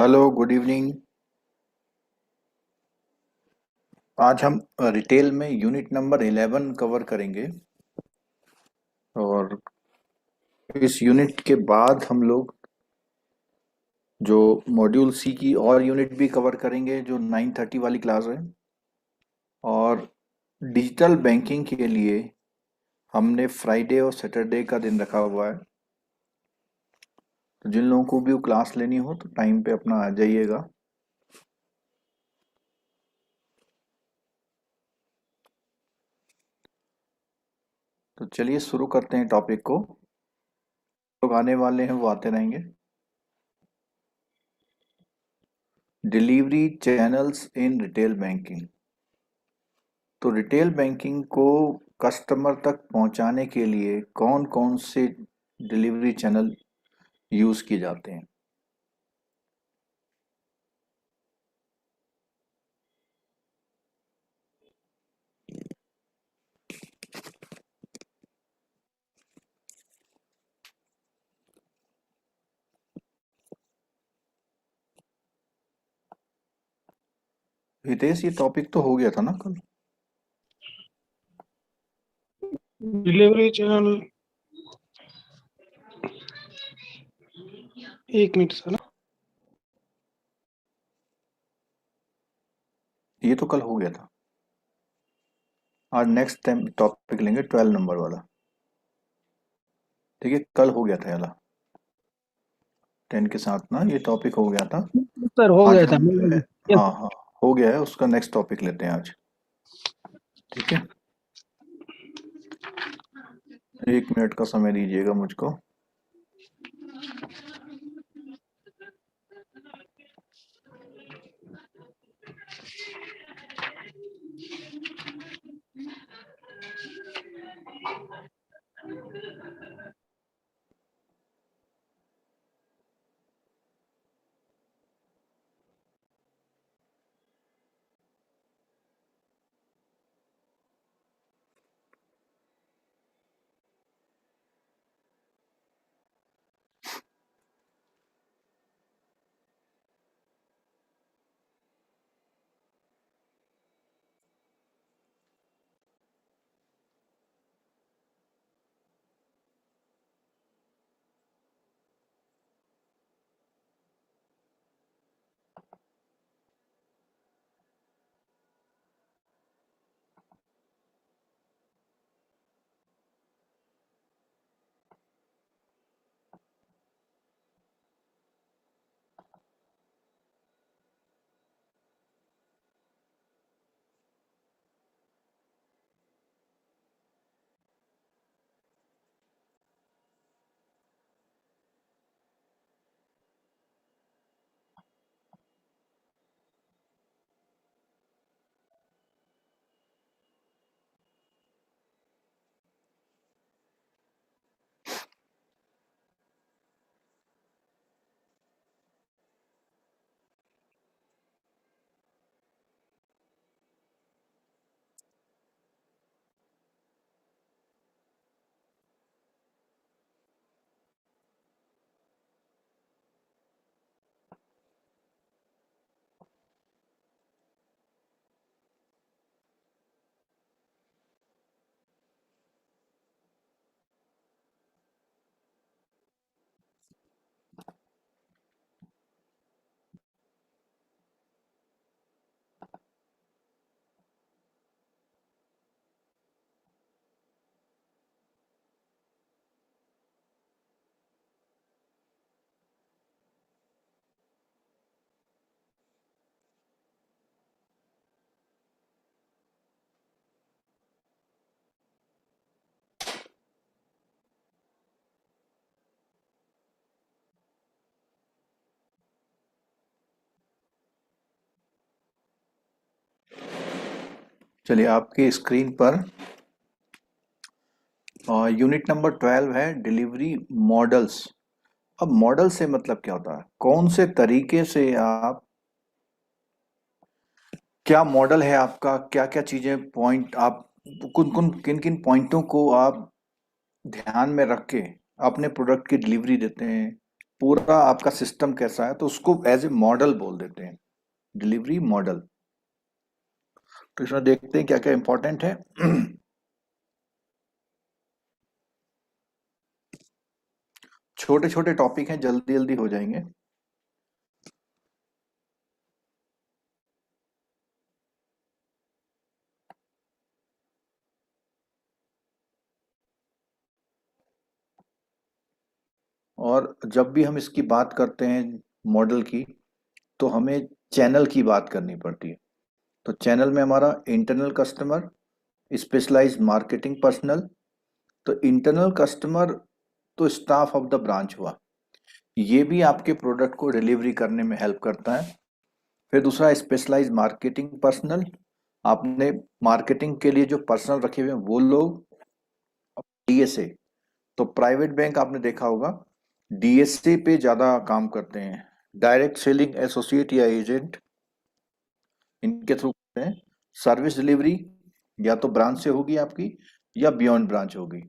Hello, good evening. आज हम retail में यूनिट नंबर 11 कवर करेंगे। और इस यूनिट के बाद हम लोग जो मॉड्यूल सी की और यूनिट भी कवर करेंगे, जो 9:30 वाली क्लास है। और डिजिटल बैंकिंग के लिए हमने फ्राइडे और सैटरडे का दिन रखा हुआ है। तो जिन लोगों को भी वो क्लास लेनी हो तो टाइम पे अपना आ जाइएगा। तो चलिए शुरू करते हैं टॉपिक को। लोग आने वाले हैं वो आते रहेंगे। Delivery channels in retail banking. तो रिटेल बैंकिंग को कस्टमर तक पहुंचाने के लिए कौन कौन से डिलीवरी चैनल यूज किए जाते हैं। हितेश, ये टॉपिक तो हो गया था ना कल। Delivery channel. एक मिनट सर। ये तो कल हो गया था। आज नेक्स्ट टाइम टॉपिक लेंगे 12 नंबर वाला। ठीक है, कल हो गया था याला 10 के साथ ना, ये टॉपिक हो गया था। सर हो आज गया था। हम जो है, हाँ हाँ, हो गया है, उसका नेक्स्ट टॉपिक लेते हैं आज। ठीक है, 1 मिनट का समय दीजिएगा मुझको। चलिए, आपकी स्क्रीन पर यूनिट नंबर 12 है, डिलीवरी मॉडल्स। अब मॉडल से मतलब क्या होता है, कौन से तरीके से आप, क्या मॉडल है आपका, क्या क्या चीजें पॉइंट आप, किन किन पॉइंटों को आप ध्यान में रख के अपने प्रोडक्ट की डिलीवरी देते हैं पूरा आपका सिस्टम कैसा है, तो उसको एज ए मॉडल बोल देते हैं, डिलीवरी मॉडल। तो इसमें देखते हैं क्या क्या इंपॉर्टेंट है। छोटे छोटे टॉपिक हैं, जल्दी जल्दी हो जाएंगे। और जब भी हम इसकी बात करते हैं मॉडल की, तो हमें चैनल की बात करनी पड़ती है। तो चैनल में हमारा internal customer, specialised marketing personal. तो इंटरनल कस्टमर तो स्टाफ ऑफ द ब्रांच हुआ, ये भी आपके प्रोडक्ट को डिलीवरी करने में हेल्प करता है। फिर दूसरा स्पेशलाइज्ड मार्केटिंग पर्सनल, आपने मार्केटिंग के लिए जो पर्सनल रखे हुए हैं वो लोग। डीएसए, तो प्राइवेट बैंक आपने देखा होगा डीएसए पे ज्यादा काम करते हैं, डायरेक्ट सेलिंग एसोसिएट या एजेंट, इनके थ्रू करते हैं। सर्विस डिलीवरी या तो ब्रांच से होगी आपकी या बियॉन्ड ब्रांच होगी।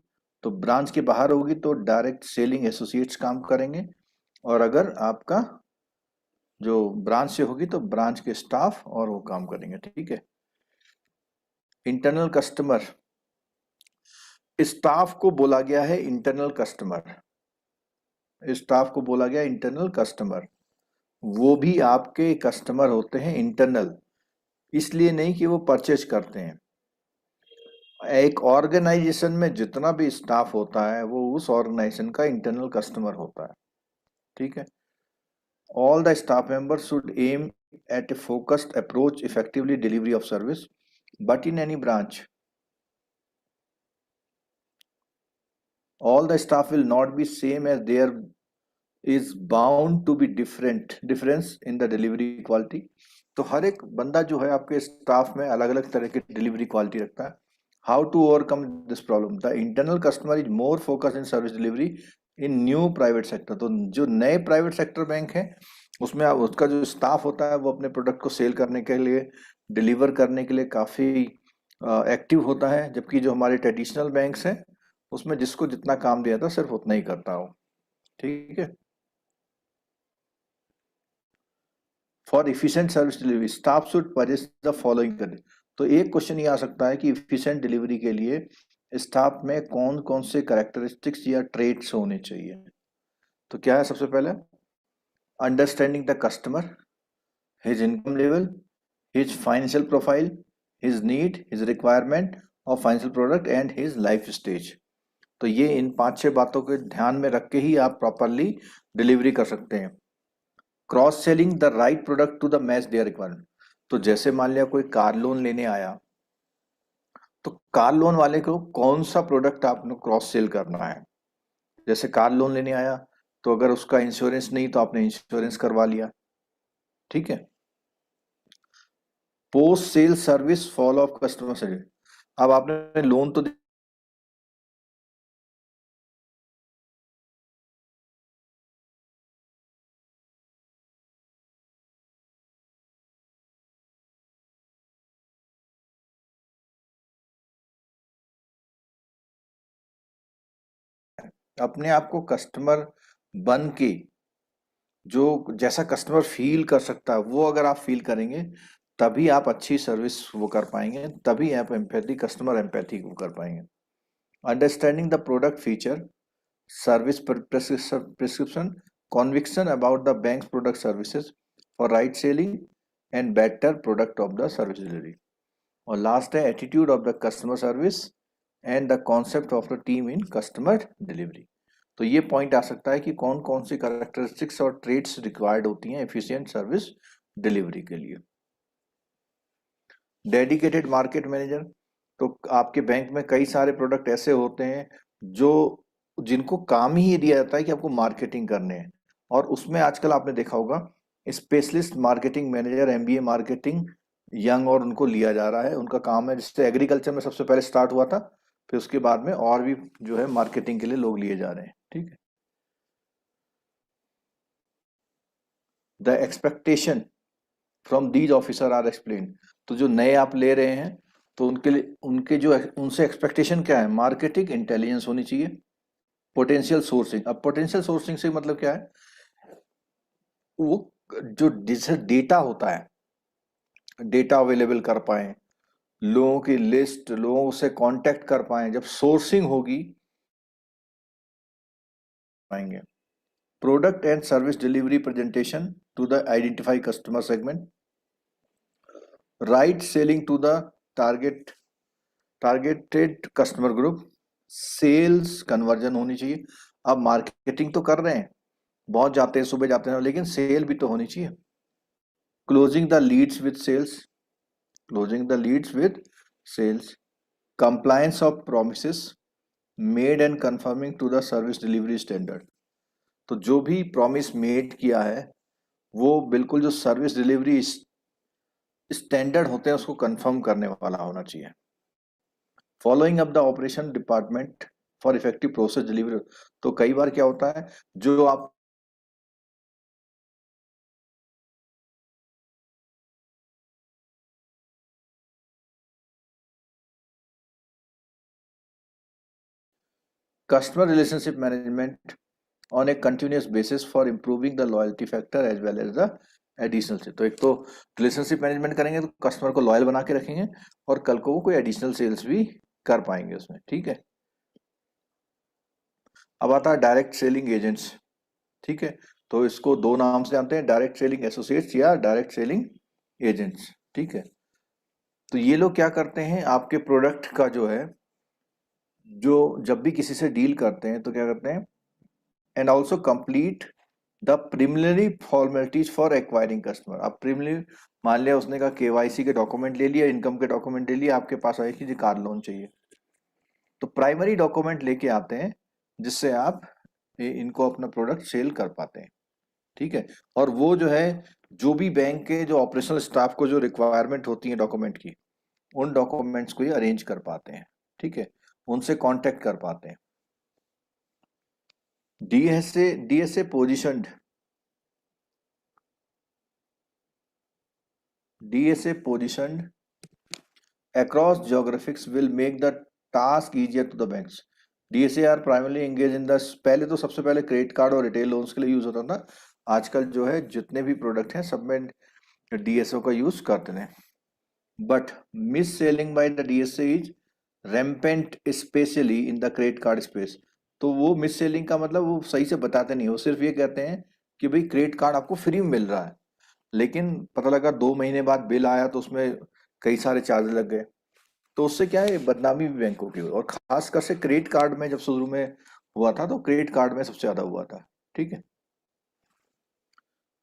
तो ब्रांच के बाहर होगी तो डायरेक्ट सेलिंग एसोसिएट्स काम करेंगे, और अगर आपका जो ब्रांच से होगी तो ब्रांच के स्टाफ और वो काम करेंगे। ठीक है। इंटरनल कस्टमर, स्टाफ को बोला गया है इंटरनल कस्टमर, स्टाफ को बोला गया इंटरनल कस्टमर। वो भी आपके कस्टमर होते हैं इंटरनल, इसलिए नहीं कि वो परचेज करते हैं। एक ऑर्गेनाइजेशन में जितना भी स्टाफ होता है वो उस ऑर्गेनाइजेशन का इंटरनल कस्टमर होता है। ठीक है। All the staff members should aim at a focused approach effectively delivery of service, but in any branch all the staff will not be same, as there is bound to be difference in the delivery quality। तो हर एक बंदा जो है आपके staff में अलग अलग तरह की डिलीवरी क्वालिटी रखता है। How to overcome this problem, the internal customer is more focus in service delivery in new private sector. तो जो नए प्राइवेट सेक्टर बैंक है उसमें उसका जो स्टाफ होता है वो अपने प्रोडक्ट को सेल करने के लिए, डिलीवर करने के लिए काफी एक्टिव होता है, जबकि जो हमारे ट्रेडिशनल बैंक्स हैं उसमें जिसको जितना काम दिया था सिर्फ उतना ही करता हो। ठीक है। For efficient service delivery staff should possess the following करें। तो एक क्वेश्चन ये आ सकता है कि इफिशिएंट डिलीवरी के लिए स्टाफ में कौन कौन से कैरेक्टरिस्टिक्स या ट्रेट्स होने चाहिए। तो क्या है सबसे पहले, understanding the customer, his income level, his financial profile, his need, his requirement of financial product and his life stage. तो ये इन 5-6 बातों को ध्यान में रख के ही आप प्रॉपरली डिलीवरी कर सकते हैं। Cross selling the right product to the match their requirement. तो जैसे मान लिया कोई कार लोन लेने आया, तो कार लोन वाले को कौन सा प्रोडक्ट आपने क्रॉस सेल करना है। जैसे कार लोन लेने आया तो अगर उसका इंश्योरेंस नहीं तो आपने इंश्योरेंस करवा लिया। ठीक है। Post sale service follow up customer service, अब आपने लोन तो अपने आप को कस्टमर बन के जो जैसा कस्टमर फील कर सकता है वो अगर आप फील करेंगे तभी आप अच्छी सर्विस वो कर पाएंगे, तभी आप एम्पैथी, कस्टमर एम्पैथी को कर पाएंगे। Understanding the product feature, service prescription, conviction about the bank's product services for right selling and better product of the service delivery। और लास्ट है attitude of the customer service and the concept of the team in customer delivery. तो ये point आ सकता है कि कौन कौन सी characteristics और ट्रेड्स रिक्वायर्ड होती हैं एफिशिएंट सर्विस डिलीवरी के लिए। डेडिकेटेड मार्केट मैनेजर, तो आपके बैंक में कई सारे प्रोडक्ट ऐसे होते हैं जो जिनको काम ही ये दिया जाता है कि आपको मार्केटिंग करने हैं, और उसमें आजकल आपने देखा होगा specialist marketing manager, MBA marketing young, और उनको लिया जा रहा है। उनका काम है, जिससे एग्रीकल्चर में सबसे पहले स्टार्ट हुआ था, फिर उसके बाद में और भी जो है मार्केटिंग के लिए लोग लिए जा रहे हैं। ठीक है। The expectation from these officer are explain. तो जो नए आप ले रहे हैं तो उनके लिए उनके जो उनसे एक्सपेक्टेशन क्या है, मार्केटिंग इंटेलिजेंस होनी चाहिए। पोटेंशियल सोर्सिंग, अब पोटेंशियल सोर्सिंग से मतलब क्या है वो जो जैसे डेटा होता है, डेटा अवेलेबल कर पाए, लोगों की लिस्ट, लोगों से कांटेक्ट कर पाए, जब सोर्सिंग होगी पाएंगे। Product and service delivery presentation to the identify customer segment, right selling to the target targeted customer group, sales conversion होनी चाहिए। अब मार्केटिंग तो कर रहे हैं, बहुत जाते हैं, सुबह जाते हैं, लेकिन सेल भी तो होनी चाहिए। Closing the leads with sales, closing the leads with sales, compliance of promises made and confirming to the service delivery standard। तो जो भी प्रॉमिस मेड किया है वो बिल्कुल जो सर्विस डिलीवरी स्टैंडर्ड होते हैं उसको कंफर्म करने वाला होना चाहिए। Following up the operation department for effective process delivery. तो कई बार क्या होता है, जो आप customer relationship management on a continuous basis for improving the loyalty factor as well as the additional से। तो एक तो रिलेशनशिप मैनेजमेंट करेंगे तो कस्टमर को लॉयल बना के रखेंगे, और कल को वो कोई एडिशनल सेल्स भी कर पाएंगे उसमें, ठीक है। अब आता है डायरेक्ट सेलिंग एजेंट्स, ठीक है। तो इसको दो नाम से जानते हैं, डायरेक्ट सेलिंग एसोसिएट्स या डायरेक्ट सेलिंग एजेंट्स, ठीक है। तो ये लोग क्या करते हैं, आपके प्रोडक्ट का जो है, जो जब भी किसी से डील करते हैं तो क्या करते हैं, and also complete the preliminary formalities for acquiring customer. अब प्रिलिमिनरी, मान लिया उसने कहा केवाईसी के डॉक्यूमेंट ले लिया, इनकम के डॉक्यूमेंट ले लिया, आपके पास आए कि जी कार लोन चाहिए, तो प्राइमरी डॉक्यूमेंट लेके आते हैं जिससे आप इनको अपना प्रोडक्ट सेल कर पाते हैं, ठीक है। और वो जो है, जो भी बैंक के जो ऑपरेशनल स्टाफ को जो रिक्वायरमेंट होती है डॉक्यूमेंट की, उन डॉक्यूमेंट्स को ये अरेंज कर पाते हैं, ठीक है, उनसे कांटेक्ट कर पाते हैं। DSA positioned, DSA positioned across geographics will make the task easier to the banks। DSA are primarily engaged in the, पहले तो सबसे पहले क्रेडिट कार्ड और रिटेल लोन्स के लिए यूज होता था, आजकल जो है जितने भी प्रोडक्ट हैं सब में DSO का यूज करते हैं। But misselling by the DSA is rampant specially in the credit card space. तो वो मिस सेलिंग का मतलब वो सही से बताते नहीं, वो सिर्फ ये कहते हैं कि भाई क्रेडिट कार्ड आपको फ्री में मिल रहा है, लेकिन पता लगा 2 महीने बाद बिल आया तो उसमें कई सारे चार्ज लग गए। तो उससे क्या है, बदनामी भी बैंकों की हुई, और खासकर से क्रेडिट कार्ड में जब शुरू में हुआ था तो क्रेडिट कार्ड में सबसे ज्यादा हुआ था, ठीक है।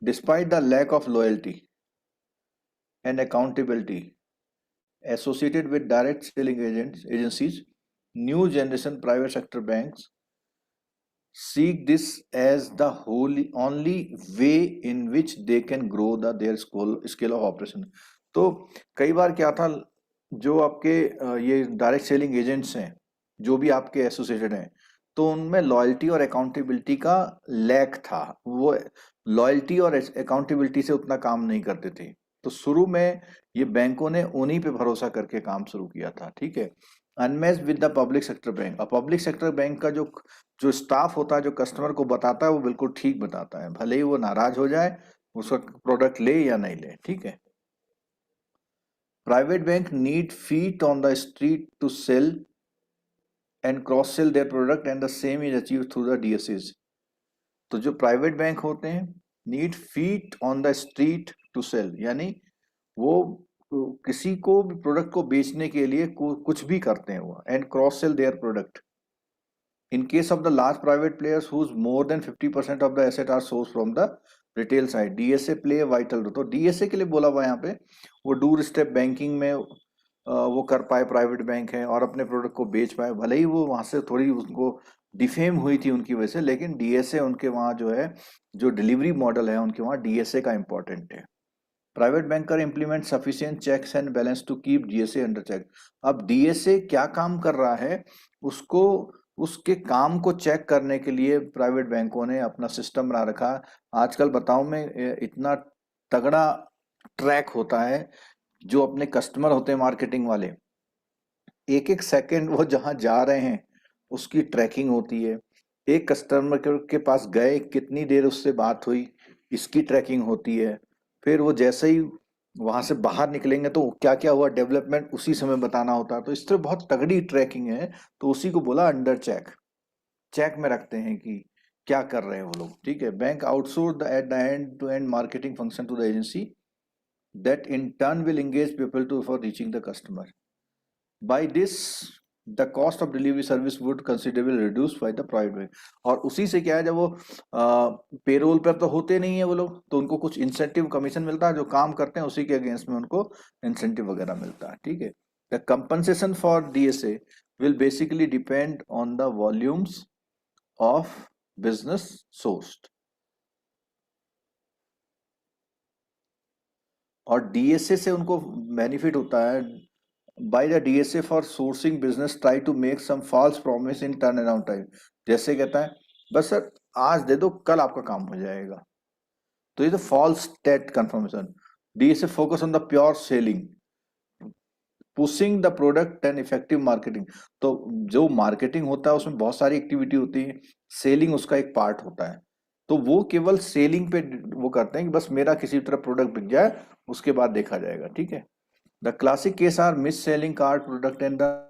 Despite the lack of loyalty and accountability associated with direct selling agencies, new generation private sector banks seek this as the only way in which they can grow their scale of operation। तो कई बार क्या था, जो आपके ये direct selling agents हैं, जो भी आपके एसोसिएटेड हैं, तो उनमें लॉयल्टी और अकाउंटेबिलिटी का लैक था, वो लॉयल्टी और अकाउंटेबिलिटी से उतना काम नहीं करते थे। तो शुरू में ये बैंकों ने उन्हीं पे भरोसा करके काम शुरू किया था, ठीक है। Unmatched with the public sector bank. और पब्लिक सेक्टर बैंक का जो जो स्टाफ होता है, जो कस्टमर को बताता है, वो बिल्कुल ठीक बताता है, भले ही वो नाराज हो जाए, उसका प्रोडक्ट ले या नहीं ले, ठीक है। Private bank need feet on the street to sell and cross sell their product and the same is achieve through the DSAs। तो जो प्राइवेट बैंक होते हैं, need feet on the street to sell, यानी वो किसी को भी product को बेचने के लिए कुछ भी करते हैं वो, and cross sell their product. In case of the large private players whose more than 50% of the asset are sourced from the retail side, DSA play a vital role। तो DSA के लिए बोला हुआ यहाँ पे, वो डोर स्टेप बैंकिंग में वो कर पाए, प्राइवेट बैंक है, और अपने प्रोडक्ट को बेच पाए, भले ही वो वहां से थोड़ी उनको डिफेम हुई थी उनकी वजह से, लेकिन DSA उनके वहाँ जो है, जो डिलीवरी मॉडल है उनके वहाँ DSA का इंपॉर्टेंट है। Private banker implement sufficient checks and balance to keep DSA under check. अब DSA क्या काम कर रहा है, उसको उसके काम को चेक करने के लिए प्राइवेट बैंकों ने अपना सिस्टम बना रखा। आजकल बताऊं मैं, इतना तगड़ा ट्रैक होता है, जो अपने कस्टमर होते हैं मार्केटिंग वाले, एक एक सेकंड वो जहां जा रहे हैं उसकी ट्रैकिंग होती है। एक कस्टमर के पास गए, कितनी देर उससे बात हुई, इसकी ट्रैकिंग होती है। फिर वो जैसे ही वहां से बाहर निकलेंगे तो क्या क्या हुआ डेवलपमेंट उसी समय बताना होता है। तो इस तरह बहुत तगड़ी ट्रैकिंग है। तो उसी को बोला अंडर चेक, चेक में रखते हैं कि क्या कर रहे हैं वो लोग। ठीक है, bank outsource the at the end to end marketing function to the agency that in turn will engage people to for reaching the customer. By this the cost of delivery service would considerably reduce by the private bank. और उसी से क्या है, जब वो payroll पर तो होते नहीं है वो लोग, तो उनको कुछ इंसेंटिव कमीशन मिलता है, जो काम करते हैं उसी के अगेंस्ट में उनको इंसेंटिव वगैरह मिलता है। ठीक है, the compensation for DSA will basically depend on the volumes of business sourced। और डीएसए से उनको बेनिफिट होता है। By the DSA for sourcing business try to make some false promise in turn around time. जैसे कहता है बस sir आज दे दो कल आपका काम हो जाएगा, तो ये तो false date confirmation. DSA focus on the pure selling, pushing the product and effective marketing. तो जो मार्केटिंग होता है उसमें बहुत सारी एक्टिविटी होती है, सेलिंग उसका एक पार्ट होता है। तो वो केवल सेलिंग पे वो करते हैं कि बस मेरा किसी तरह प्रोडक्ट बिक जाए, उसके बाद देखा जाएगा। ठीक है, the classic case are mis selling card product and the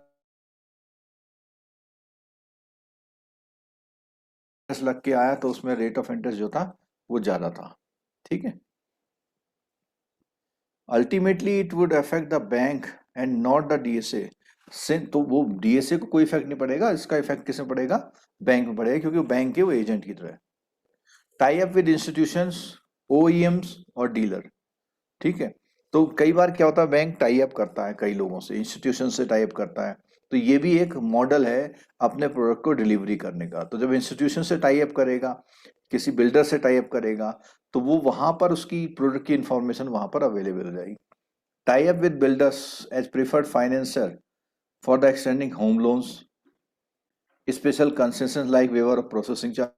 लग के आया तो उसमें रेट ऑफ इंटरेस्ट जो था वो ज्यादा था। ठीक है, ultimately it would affect the bank and not the DSA. से तो वो डीएसए को कोई इफेक्ट नहीं पड़ेगा, इसका इफेक्ट किसमें पड़ेगा, बैंक में पड़ेगा, क्योंकि वो बैंक के वो एजेंट की तरह। Tie up with institutions, OEMs और डीलर। ठीक है, तो कई बार क्या होता है बैंक टाई अप करता है कई लोगों से, इंस्टीट्यूशन से टाई अप करता है। तो ये भी एक मॉडल है अपने प्रोडक्ट को डिलीवरी करने का। तो जब इंस्टीट्यूशन से टाई अप करेगा, किसी बिल्डर से टाई अप करेगा, तो वो वहां पर उसकी प्रोडक्ट की इंफॉर्मेशन वहां पर अवेलेबल हो जाएगी। Tie up with builders as preferred financier for the extending home loans, special concessions like waiver of processing charge।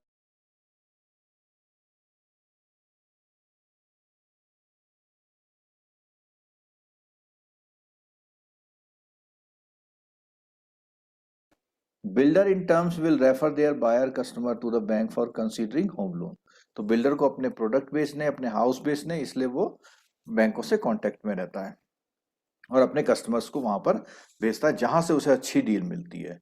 Builder in terms will refer their buyer customer to the bank for considering home loan। तो builder को अपने product बेचने, अपने house बेचने, इसलिए वो बैंकों से कांटेक्ट में रहता है और अपने कस्टमर्स को वहां पर भेजता है जहां से उसे अच्छी डील मिलती है।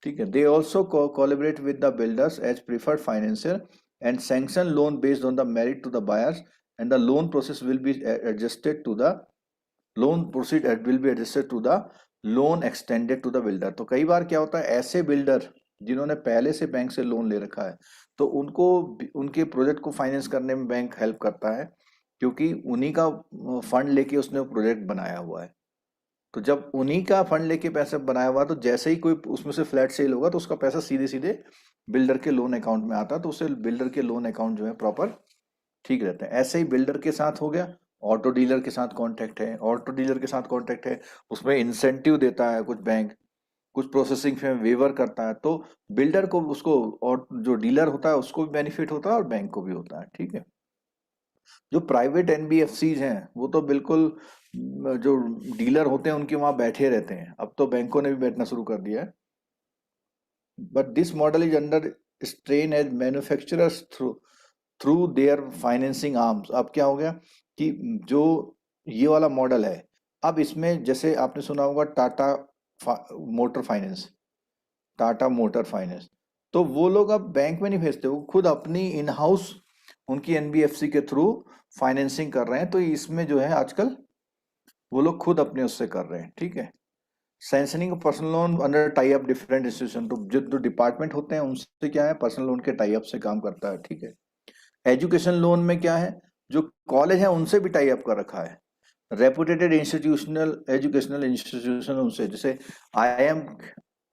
ठीक है, they also collaborate with the builders as preferred financier and sanction loan based on the merit to the buyers and the loan process will be adjusted to the loan proceed will be adjusted to the loan extended to the builder. तो कई बार क्या होता है, ऐसे builder जिन्होंने पहले से bank से लोन ले रखा है, तो उनको उनके प्रोजेक्ट को फाइनेंस करने में बैंक हेल्प करता है, क्योंकि उन्हीं का फंड लेके उसने प्रोजेक्ट बनाया हुआ है। तो जब उन्हीं का फंड लेके पैसा बनाया हुआ, तो जैसे ही कोई उसमें से फ्लैट सेल होगा तो उसका पैसा सीधे सीधे बिल्डर के लोन अकाउंट में आता है, तो उससे बिल्डर के लोन अकाउंट जो है प्रॉपर ठीक रहते हैं। ऐसे ही बिल्डर के साथ हो गया, ऑटो डीलर के साथ कांटेक्ट है, ऑटो डीलर के साथ कांटेक्ट है, उसमें इंसेंटिव देता है कुछ बैंक, कुछ प्रोसेसिंग फी वेवर करता है। तो बिल्डर को उसको और जो डीलर होता है उसको भी बेनिफिट होता है और बैंक को भी होता है। ठीक है, जो प्राइवेट एनबीएफसीज हैं वो तो बिल्कुल जो डीलर होते हैं उनके वहां बैठे रहते हैं। अब तो बैंकों ने भी बैठना शुरू कर दिया है। But this model is under strain as manufacturers through through their financing arms. अब क्या हो गया कि जो ये वाला मॉडल है, अब इसमें जैसे आपने सुना होगा Tata motor finance, Tata motor finance, तो वो लोग अब बैंक में नहीं भेजते, वो खुद अपनी इन हाउस उनकी एनबीएफसी के थ्रू फाइनेंसिंग कर रहे हैं। तो इसमें जो है आजकल वो लोग खुद अपने उससे कर रहे हैं। ठीक है, sanctioning personal loan under tie up different institution, तो जो डिपार्टमेंट होते हैं उनसे क्या है, पर्सनल लोन के टाई अप से काम करता है। ठीक है, एजुकेशन लोन में क्या है, जो कॉलेज है उनसे भी टाई अप कर रखा है, रेपुटेटेड इंस्टीट्यूशनल एजुकेशनल इंस्टीट्यूशन उनसे, जैसे आईएम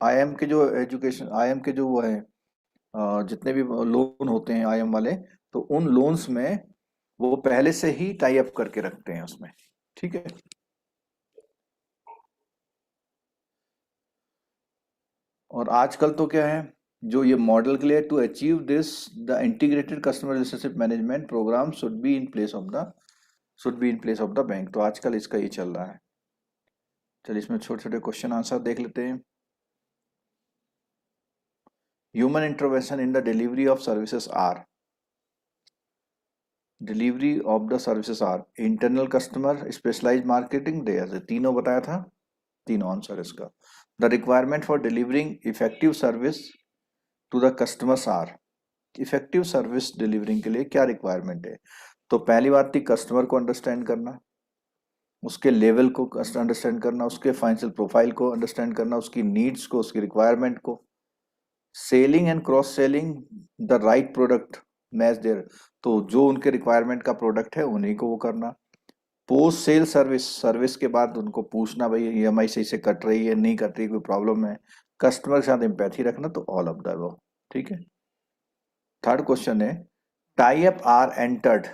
आईएम के जो एजुकेशन आईएम के जो वो है जितने भी लोन होते हैं आईएम वाले, तो उन लोन्स में वो पहले से ही टाई अप करके रखते हैं उसमें। ठीक है, और आजकल तो क्या है, जो ये मॉडल के लिए to achieve this the integrated customer relationship management programme should be in place of the bank. तो आजकल इसका ये चल रहा है। चलिए इसमें छोटे छोटे क्वेश्चन आंसर देख लेते हैं। Human intervention in the delivery of services are, delivery of the services are internal customer, specialised marketing, दे तीनों बताया था, तीनों आंसर इसका। The requirement for delivering effective service to the customers are, effective service delivering के लिए क्या requirement है? तो पहली बात थी कस्टमर को अंडरस्टैंड करना, उसके लेवल को अंडरस्टैंड करना, उसके फाइनेंशियल प्रोफाइल को अंडरस्टैंड करना, उसकी नीड्स को, उसकी रिक्वायरमेंट को। Selling and cross selling the right product match their, तो जो उनके रिक्वायरमेंट का प्रोडक्ट है उन्हीं को वो करना। पोस्ट सेल सर्विस, सर्विस के बाद उनको पूछना भाई ईएमआई सही से कट रही है नहीं कट रही, कोई प्रॉब्लम है, कस्टमर के साथ एम्पैथी रखना, तो ऑल ऑफ द अबव। ठीक है। थर्ड क्वेश्चन है tie up are entered,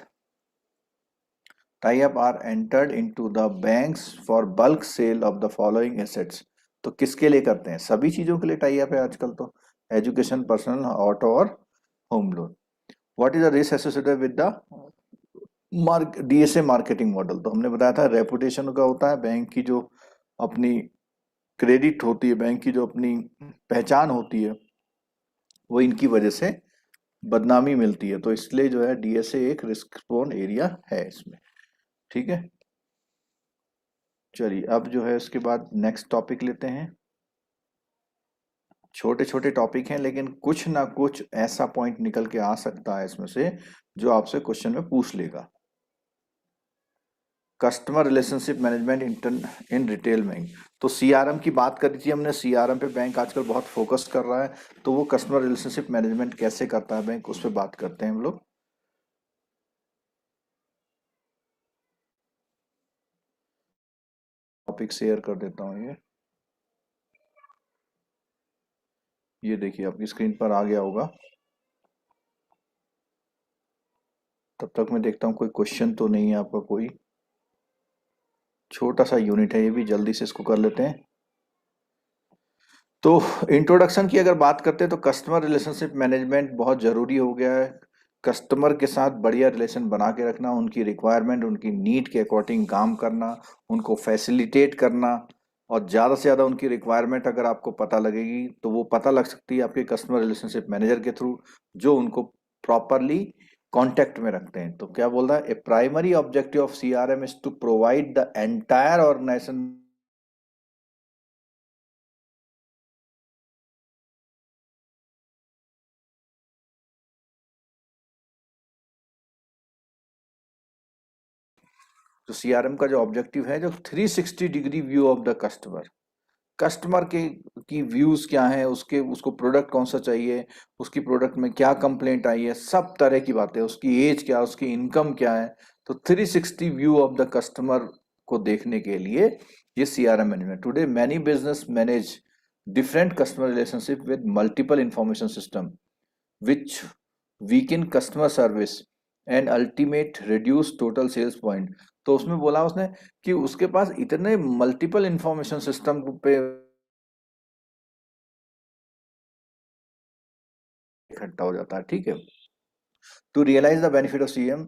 tie up are entered into the banks for bulk sale of the following assets, तो किसके लिए करते हैं? सभी चीजों के लिए टाई अप है आजकल तो, एजुकेशन, पर्सनल, ऑटो और home loan. What is the risk associated with the DSA marketing model? तो हमने बताया था रेपुटेशन का होता है, बैंक की जो अपनी क्रेडिट होती है, बैंक की जो अपनी पहचान होती है, वो इनकी वजह से बदनामी मिलती है, तो इसलिए जो है डीएसए एक रिस्क प्रोन एरिया है इसमें। ठीक है, चलिए अब जो है उसके बाद नेक्स्ट टॉपिक लेते हैं। छोटे छोटे टॉपिक हैं लेकिन कुछ ना कुछ ऐसा पॉइंट निकल के आ सकता है इसमें से जो आपसे क्वेश्चन में पूछ लेगा। Customer relationship management in retail bank, तो सीआरएम की बात करी थी हमने, सीआरएम पे बैंक आजकल बहुत फोकस कर रहा है, तो वो कस्टमर रिलेशनशिप मैनेजमेंट कैसे करता है बैंक, उस पर बात करते हैं हम लोग। टॉपिक शेयर कर देता हूँ, ये देखिए आपकी स्क्रीन पर आ गया होगा। तब तक मैं देखता हूँ कोई क्वेश्चन तो नहीं है आपका कोई। छोटा सा यूनिट है ये भी, जल्दी से इसको कर लेते हैं। तो इंट्रोडक्शन की अगर बात करते हैं तो कस्टमर रिलेशनशिप मैनेजमेंट बहुत ज़रूरी हो गया है। कस्टमर के साथ बढ़िया रिलेशन बना के रखना, उनकी रिक्वायरमेंट, उनकी नीड के अकॉर्डिंग काम करना, उनको फैसिलिटेट करना, और ज़्यादा से ज़्यादा उनकी रिक्वायरमेंट अगर आपको पता लगेगी तो वो पता लग सकती है आपके कस्टमर रिलेशनशिप मैनेजर के थ्रू, जो उनको प्रॉपरली कांटेक्ट में रखते हैं। तो क्या बोल रहा है, a primary objective of CRM is to provide the entire organisation तो सीआरएम का जो ऑब्जेक्टिव है, जो 360 degree view of the customer, customer के की व्यूज क्या है, उसके उसको प्रोडक्ट कौन सा चाहिए, उसकी प्रोडक्ट में क्या कंप्लेंट आई है, सब तरह की बातें, उसकी एज क्या, उसकी इनकम क्या है, तो 360 व्यू ऑफ द कस्टमर को देखने के लिए ये CRM management. Today many business manage different customer relationship with multiple information system which weaken customer service and ultimate reduce total sales point. तो उसमें बोला उसने कि उसके पास इतने मल्टीपल इंफॉर्मेशन सिस्टम पे इकट्ठा हो जाता है। ठीक है, to realize the benefit of CRM,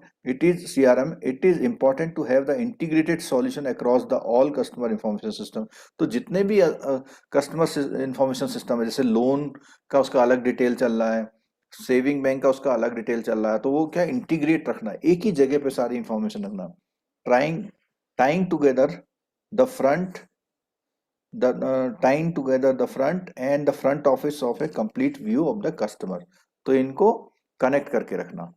it is important to have the integrated solution across the all customer information system। तो जितने भी कस्टमर इंफॉर्मेशन सिस्टम है, जैसे लोन का उसका अलग डिटेल चल रहा है, सेविंग बैंक का उसका अलग डिटेल चल रहा है, तो वो क्या इंटीग्रेट रखना है, एक ही जगह पे सारी इंफॉर्मेशन रखना। Trying tying together the front tying together the front and the front office of a complete view of the customer, तो इनको कनेक्ट करके रखना।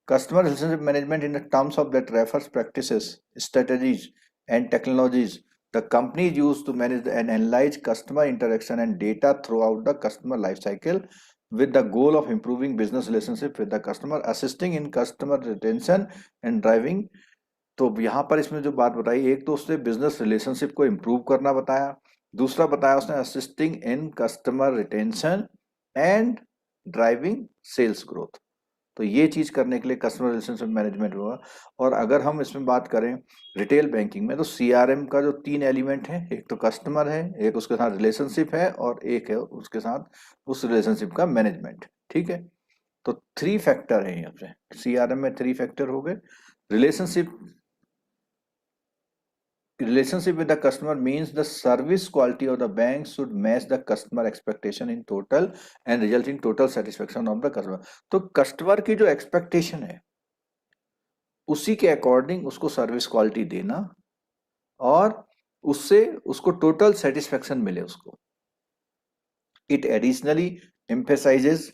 Customer relationship management in the terms of that refers practices, strategies, and technologies the company use to manage and analyze customer interaction and data throughout the customer life cycle with the goal of improving business relationship with the customer, assisting in customer retention and driving। तो यहाँ पर इसमें जो बात बताई, एक तो उसने बिजनेस रिलेशनशिप को इम्प्रूव करना बताया, दूसरा बताया उसने assisting in customer retention and driving sales growth. तो ये चीज करने के लिए कस्टमर रिलेशनशिप मैनेजमेंट होगा। और अगर हम इसमें बात करें रिटेल बैंकिंग में, तो सीआरएम का जो 3 एलिमेंट है, एक तो कस्टमर है, एक उसके साथ रिलेशनशिप है, और एक है उसके साथ उस रिलेशनशिप का मैनेजमेंट। ठीक है, तो 3 फैक्टर है यहाँ पे, सीआरएम में 3 फैक्टर हो गए। Relationship relationship with the customer means the service quality of the bank should match the customer expectation in total and result in total satisfaction of the customer। तो कस्टमर की जो expectation है उसी के according उसको service quality देना और उससे उसको टोटल सेटिस्फेक्शन मिले उसको. It additionally emphasizes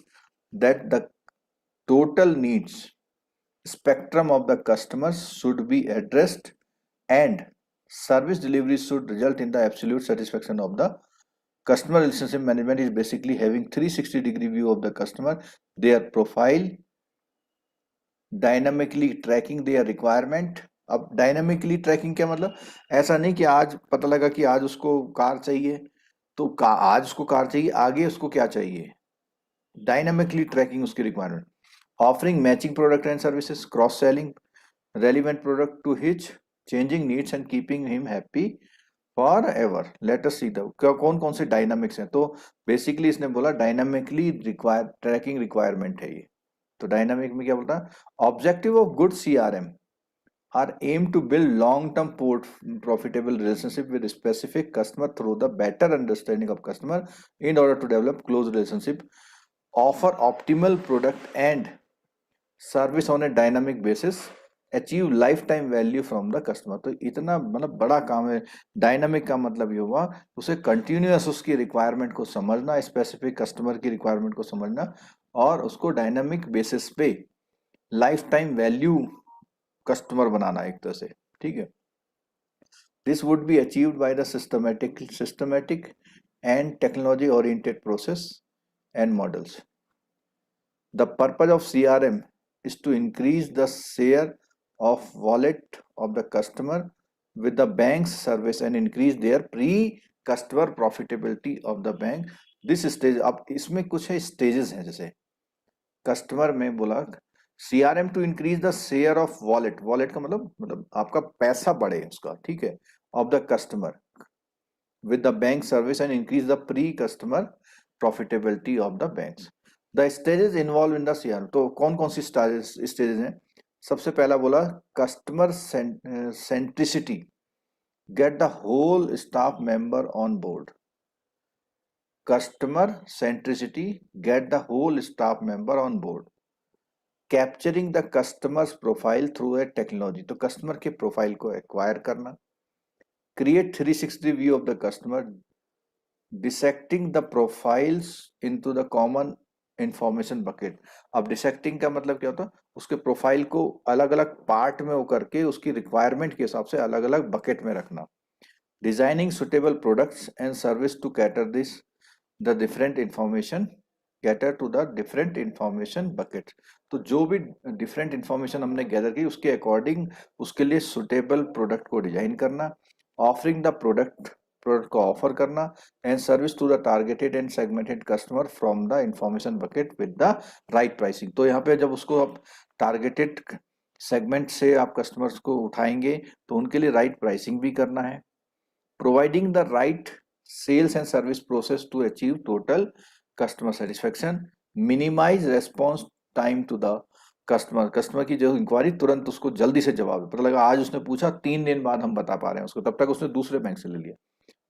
that the total needs spectrum of the customers should be addressed and service delivery should result in the absolute satisfaction of the customer. Relationship management is basically having 360-degree view of the customer, their profile, dynamically tracking their requirement. अब dynamically trekking क्या मतलब, ऐसा नहीं कि आज पता लगा कि आज उसको कार चाहिए तो आज उसको कार चाहिए, आगे उसको क्या चाहिए, डायनामिकली ट्रैकिंग उसकी requirement. Offering matching product and services, cross selling relevant product to his changing needs and keeping him happy forever. Let us see the कौन कौन से डायनामिक्स हैं. तो बेसिकली इसने बोला डायनामिकली ट्रैकिंग रिक्वायरमेंट है ये. तो डायनामिक में क्या बोलता है, objective of good CRM are aimed to build long-term profitable relationship with specific customer through the better understanding of customer in order to develop close relationship, offer optimal product and service on a dynamic basis, achieve life time value from the customer. तो इतना मतलब बड़ा काम है. Dynamic का मतलब ये हुआ उसे कंटिन्यूअस उसकी रिक्वायरमेंट को समझना, स्पेसिफिक कस्टमर की रिक्वायरमेंट को समझना और उसको डायनामिक बेसिस पे लाइफ टाइम वैल्यू कस्टमर बनाना एक तरह से. ठीक है. This would be achieved by the systematic and technology oriented process and models. The purpose of CRM is to increase the share of wallet of the customer with the bank's service and increase their pre-customer profitability of the bank. This stage, अब इसमें कुछ है stages हैं. जैसे customer में बोला CRM to increase the share of wallet. wallet का मतलब आपका पैसा बढ़े उसका, ठीक है, of the customer with the bank service and increase the pre-customer profitability of the banks. The stages involve in the CRM. तो कौन कौन सी स्टेजेस हैं. सबसे पहला बोला customer centricity, get the whole staff member on board. Customer centricity, get the whole staff member on board. Capturing the customers profile through a technology. तो customer के profile को एक्वायर करना. Create 360 view of the customer, dissecting the profiles into the common information bucket. अब dissecting का मतलब क्या होता है, उसके प्रोफाइल को अलग अलग पार्ट में वो करके उसकी रिक्वायरमेंट के हिसाब से अलग अलग बकेट में रखना. Designing suitable products and service to cater this the different information, cater to the different information bucket. तो जो भी डिफरेंट इंफॉर्मेशन हमने गैदर की उसके अकॉर्डिंग उसके लिए सुटेबल प्रोडक्ट को डिजाइन करना. ऑफरिंग द प्रोडक्ट को ऑफर करना and service to the targeted and segmented customer from the information bucket with the right pricing. तो यहाँ पे जब उसको आप टारगेटेड सेगमेंट से आप कस्टमर्स को उठाएंगे तो उनके लिए राइट प्राइसिंग भी करना है. Providing the right sales and service process to achieve total customer satisfaction. Minimise response time to the customer की जो इंक्वायरी तुरंत उसको जल्दी से जवाब, पता लगा आज उसने पूछा 3 दिन बाद हम बता पा रहे हैं उसको, तब तक उसने दूसरे बैंक से ले लिया.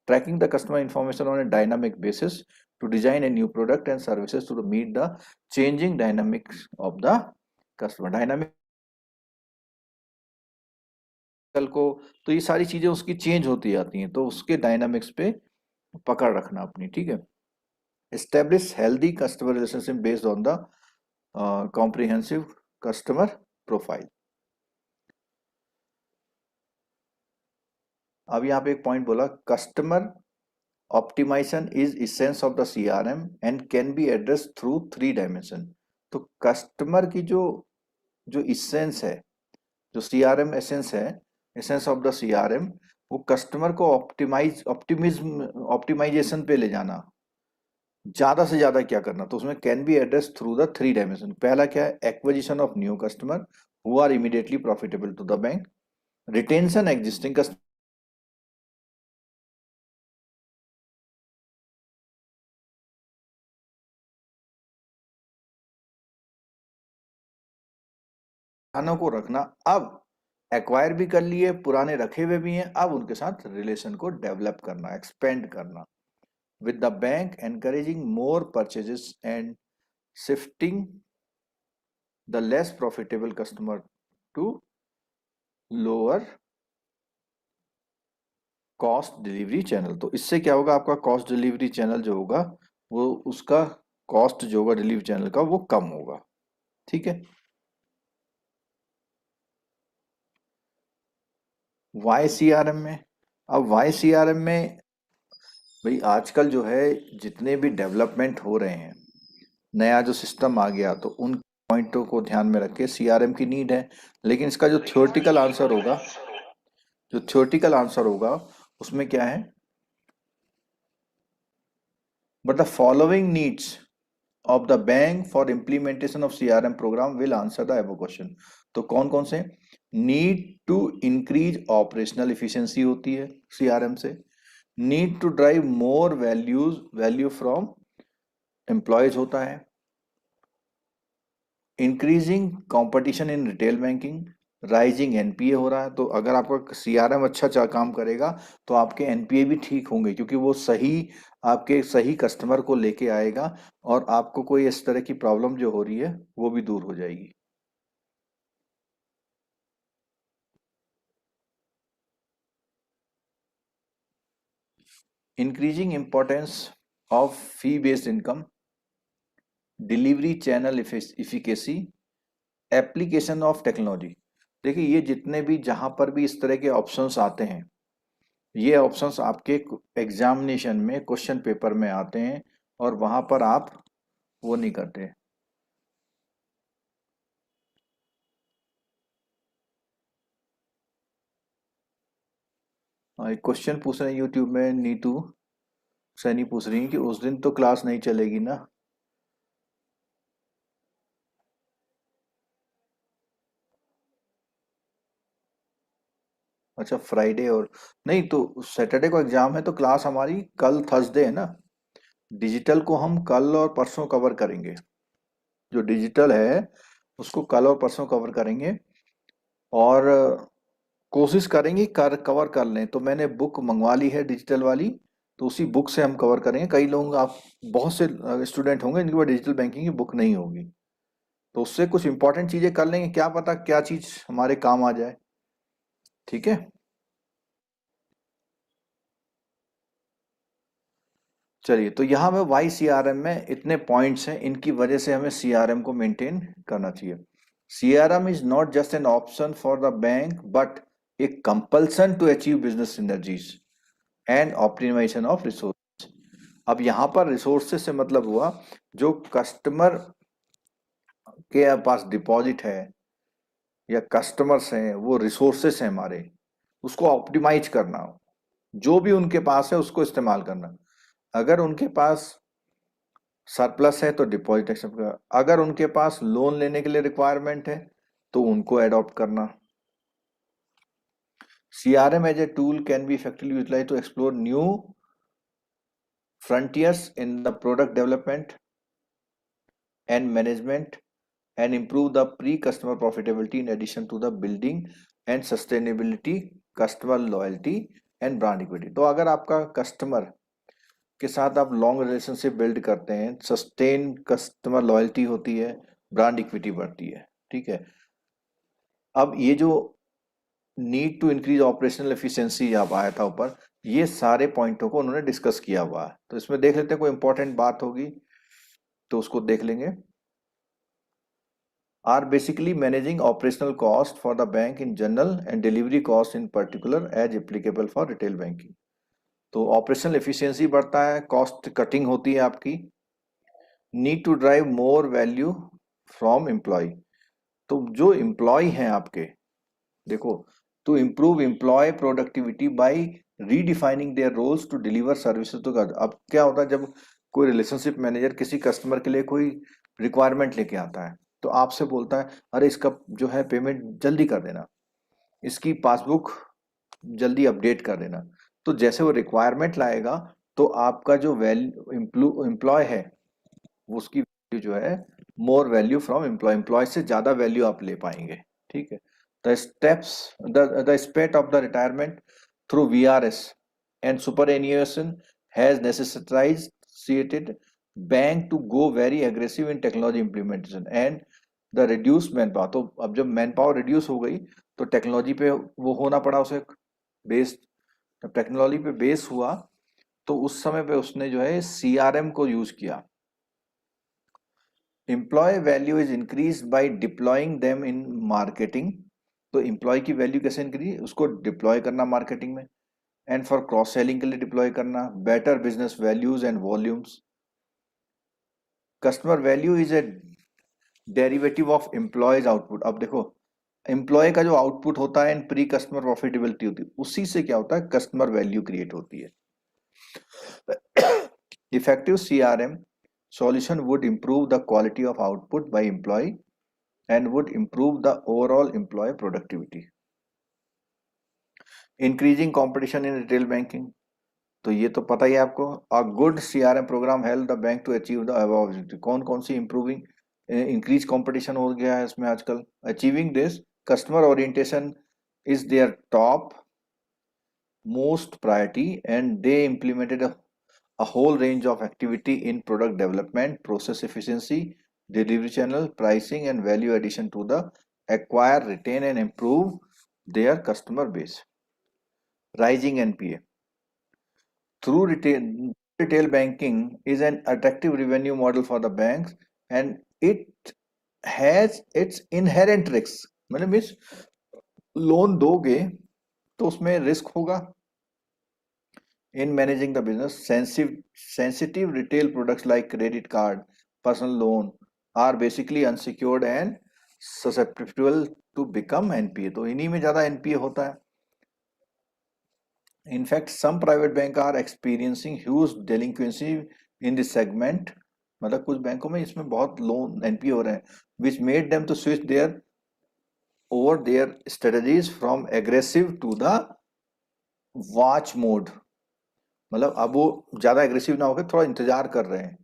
Tracking the customer information on a dynamic basis to design a new product and services to meet the changing dynamics of the customer. Dynamic को तो ये सारी चीजें उसकी चेंज होती जाती हैं, तो उसके डायनामिक्स पे पकड़ रखना अपनी. ठीक है. Establish healthy customer relationship based on the comprehensive customer profile. अब यहाँ पे एक पॉइंट बोला, customer optimization is essence of the CRM and can be address through 3 dimension. तो कस्टमर की जो इसेंस है, जो CRM एसेंस है, एसेंस ऑफ द CRM, वो कस्टमर को ऑप्टिमाइजेशन पे ले जाना, ज्यादा से ज्यादा क्या करना. तो उसमें can be address through the 3 dimension. पहला क्या है, acquisition of new customer who are immediately profitable to the bank. Retention existing customer, को रखना. अब एक्वायर भी कर लिए, पुराने रखे हुए भी हैं, अब उनके साथ रिलेशन को डेवलप करना, एक्सपेंड करना. With the bank encouraging more purchases and shifting the less profitable customer to lower cost delivery channel. तो इससे क्या होगा, आपका कॉस्ट डिलीवरी चैनल जो होगा वो उसका कॉस्ट जो होगा डिलीवरी चैनल का वो कम होगा। ठीक है। वाई सी आर एम में, अब वाई सी आर एम में भाई आजकल जो है जितने भी डेवलपमेंट हो रहे हैं, नया जो सिस्टम आ गया, तो उन पॉइंटों को ध्यान में रख के सीआरएम की नीड है। लेकिन इसका जो थ्योरेटिकल आंसर होगा, जो थ्योरेटिकल आंसर होगा उसमें क्या है, but the following needs of the bank for implementation of CRM program will answer the above question. तो कौन कौन से, need to increase operational efficiency होती है सीआरएम से, need to drive more value from employees होता है, increasing competition in retail banking, rising NPA हो रहा है। तो अगर आपका सीआरएम अच्छा काम करेगा तो आपके एनपीए भी ठीक होंगे, क्योंकि वो सही आपके सही कस्टमर को लेके आएगा और आपको कोई इस तरह की प्रॉब्लम जो हो रही है वो भी दूर हो जाएगी। Increasing importance of fee based income, delivery channel efficacy, application of technology. देखिए ये जितने भी जहां पर भी इस तरह के ऑप्शंस आते हैं, ये ऑप्शंस आपके एग्जामिनेशन में क्वेश्चन पेपर में आते हैं और वहां पर आप वो नहीं करते। एक क्वेश्चन पूछ रहे हैं यूट्यूब में, नीतू सैनी पूछ रही है कि उस दिन तो क्लास नहीं चलेगी ना। अच्छा फ्राइडे और नहीं, तो सैटरडे को एग्जाम है तो क्लास हमारी कल थर्सडे है ना। डिजिटल को हम कल और परसों कवर करेंगे, जो डिजिटल है उसको कल और परसों कवर करेंगे। और कोशिश करेंगे कवर कर लें। तो मैंने बुक मंगवा ली है डिजिटल वाली, तो उसी बुक से हम कवर करेंगे। कई लोग, आप बहुत से स्टूडेंट होंगे जिनके पास डिजिटल बैंकिंग की बुक नहीं होगी, तो उससे कुछ इंपॉर्टेंट चीजें कर लेंगे, क्या पता क्या चीज हमारे काम आ जाए। ठीक है। चलिए, तो यहाँ में वाई सीआरएम में इतने पॉइंट्स हैं, इनकी वजह से हमें सीआरएम को मेंटेन करना चाहिए। CRM is not just an option for the bank but a compulsion to achieve business synergies and optimization of resource. अब यहाँ पर रिसोर्सेज से मतलब हुआ जो कस्टमर के पास डिपॉजिट है या कस्टमर्स हैं, वो रिसोर्सेस हैं हमारे, उसको ऑप्टिमाइज करना, जो भी उनके पास है उसको इस्तेमाल करना। अगर उनके पास सरप्लस है तो डिपॉजिट एक्सेप्ट करना, अगर उनके पास लोन लेने के लिए रिक्वायरमेंट है तो उनको अडॉप्ट करना। CRM as a tool can be effectively utilized to explore new frontiers in the product development and management and improve the pre-customer profitability in addition to the building and sustainability customer loyalty and brand equity। तो अगर आपका customer के साथ आप long relationship build करते हैं, sustain customer loyalty होती है, ब्रांड इक्विटी बढ़ती है। ठीक है। अब ये जो need to increase operational efficiency जब आया था ऊपर, ये सारे पॉइंटों को उन्होंने डिस्कस किया हुआ है। तो इसमें देख लेते हैं कोई इंपॉर्टेंट बात होगी तो उसको देख लेंगे। Are basically managing operational cost for the bank in general and delivery cost in particular as applicable for retail banking. तो ऑपरेशनल एफिशिएंसी बढ़ता है, कॉस्ट कटिंग होती है आपकी। Need to drive more value from employee, तो जो employee हैं आपके, देखो, to improve employee productivity by redefining their roles to deliver services. तो अब क्या होता है, जब कोई रिलेशनशिप मैनेजर किसी कस्टमर के लिए कोई रिक्वायरमेंट लेके आता है तो आपसे बोलता है, अरे इसका जो है पेमेंट जल्दी कर देना, इसकी पासबुक जल्दी अपडेट कर देना। तो जैसे वो रिक्वायरमेंट लाएगा तो आपका जो वैल्यू एम्प्लॉय है उसकी वैल्यू जो है, more value from employee, employee से ज्यादा वैल्यू आप ले पाएंगे। ठीक है। The steps, the spate of the retirement through VRS and superannuation has necessitated bank to go very aggressive in technology implementation and the reduced manpower। तो अब जब मैन पावर रिड्यूस हो गई तो टेक्नोलॉजी पे वो होना पड़ा उसे बेस। जब टेक्नोलॉजी पे बेस हुआ तो उस समय पे उसने जो है सीआरएम को यूज किया। Employee value is increase by deploying them in marketing. तो एम्प्लॉय की वैल्यू कैसे इंक्रीज, उसको डिप्लॉय करना मार्केटिंग में, एंड फॉर क्रॉस सेलिंग के लिए डिप्लॉय करना, better business values and volumes. Customer value is a derivative of employees output. अब देखो, एम्प्लॉय का जो आउटपुट होता है एंड प्री कस्टमर प्रॉफिटेबिलिटी होती है, उसी से क्या होता है, कस्टमर वैल्यू क्रिएट होती है। Effective CRM solution would improve the quality of output by employee and would improve the overall employee productivity. Increasing competition in retail banking, तो ये तो पता ही है आपको। A good CRM program help the bank to achieve the above objective। कौन कौन सी improving, increase competition हो गया है इसमें आजकल। Achieving this, customer orientation is their top most priority and they implemented a whole range of activity in product development, process efficiency, delivery channel, pricing, and value addition to the acquire, retain, and improve their customer base. Rising NPA through retail banking is an attractive revenue model for the banks, and it has its inherent risks। मतलब इस loan दोगे तो उसमें risk होगा। In managing the business, sensitive retail products like credit card, personal loan are basically unsecured and susceptible to become NPA। तो इन्हीं में ज्यादा NPA होता है। In fact, some private banks are experiencing huge delinquency in this segment। मतलब कुछ बैंकों में इसमें बहुत लोन NPA हो रहे हैं, which made them to switch their strategies from aggressive to the watch mode। मतलब अब वो ज्यादा एग्रेसिव ना होकर थोड़ा इंतजार कर रहे हैं।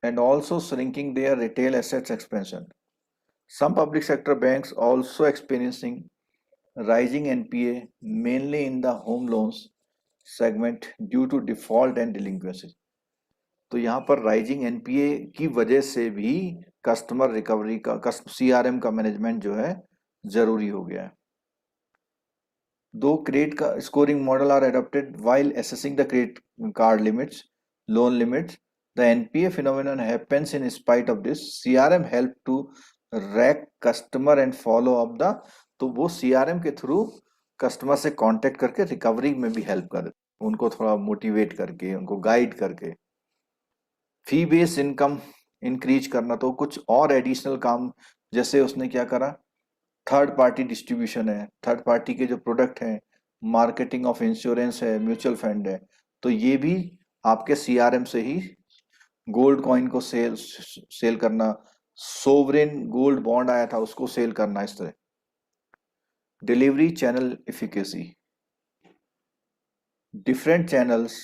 And also shrinking their retail assets expansion. Some public sector banks also experiencing rising NPA mainly in the home loans segment due to default and delinquency. तो यहाँ पर राइजिंग एनपीए की वजह से भी कस्टमर रिकवरी का सीआरएम का management जो है जरूरी हो गया है। Though credit scoring model are adopted while assessing the credit card limits, loan limits, the NPA phenomenon happens in spite of this। CRM help to track customer and follow up the। तो वो CRM के through customer से contact करके recovery में भी help कर, उनको थोड़ा मोटिवेट करके, उनको गाइड करके। फी बेस्ड इनकम इंक्रीज करना, तो कुछ और एडिशनल काम, जैसे उसने क्या करा, थर्ड पार्टी डिस्ट्रीब्यूशन है, थर्ड पार्टी के जो प्रोडक्ट हैं, मार्केटिंग ऑफ इंश्योरेंस है, म्यूचुअल फंड है, तो ये भी आपके सीआरएम से ही गोल्ड कॉइन को सेल करना, सोवरेन गोल्ड बॉन्ड आया था उसको सेल करना, इस तरह। Delivery channel efficacy, different channels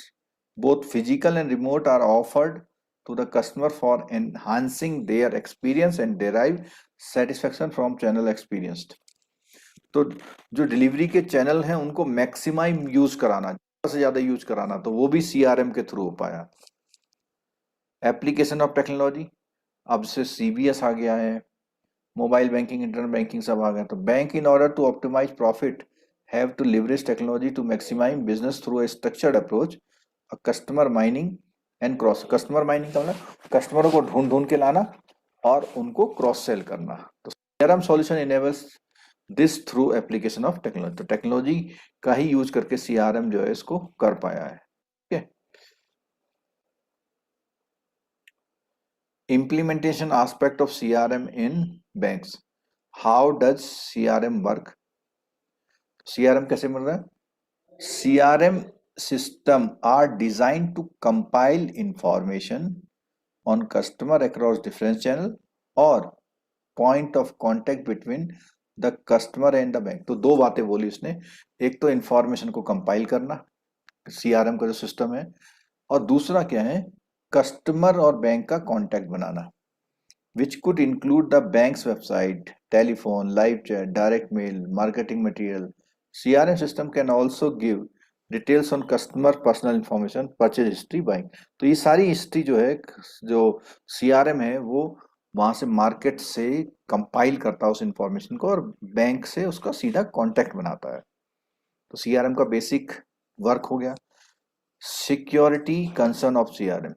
both physical and remote are offered to the customer for enhancing their experience and derive satisfaction from channel experienced। तो जो डिलीवरी के चैनल हैं उनको मैक्सिमाइम यूज कराना, ज्यादा से ज्यादा यूज कराना, तो वो भी सीआरएम के थ्रू हो पाया। एप्लीकेशन ऑफ टेक्नोलॉजी, अब से सीबीएस आ गया है, मोबाइल बैंकिंग, इंटरनेट बैंकिंग सब आ गया। तो bank in order to optimize profit have to leverage technology to maximize business through a structured approach, customer mining and cross. Customer mining का मतलब कस्टमरों को ढूंढ ढूंढ के लाना और उनको क्रॉस सेल करना। तो CRM solution enables this through application of technology. तो टेक्नोलॉजी का ही यूज करके सीआरएम जो है इसको कर पाया है। ठीक है। Implementation aspect of CRM in banks. How does CRM work. CRM कैसे मिल रहा है। CRM system are designed to compile information on customer across different channel or point of contact between the customer and the bank। तो दो बातें बोली उसने, एक तो इंफॉर्मेशन को कंपाइल करना, सीआरएम का जो सिस्टम है, और दूसरा क्या है, कस्टमर और बैंक का contact banana, which could include the bank's website, telephone, live chat, direct mail, marketing material। CRM system can also give details on customer personal information, purchase history, buying. तो ये सारी हिस्ट्री जो है, जो CRM है, वो वहां से मार्केट से कंपाइल करता है उस इंफॉर्मेशन को और बैंक से उसका सीधा कांटेक्ट बनाता है। तो सीआरएम का बेसिक वर्क हो गया। Security concern of CRM.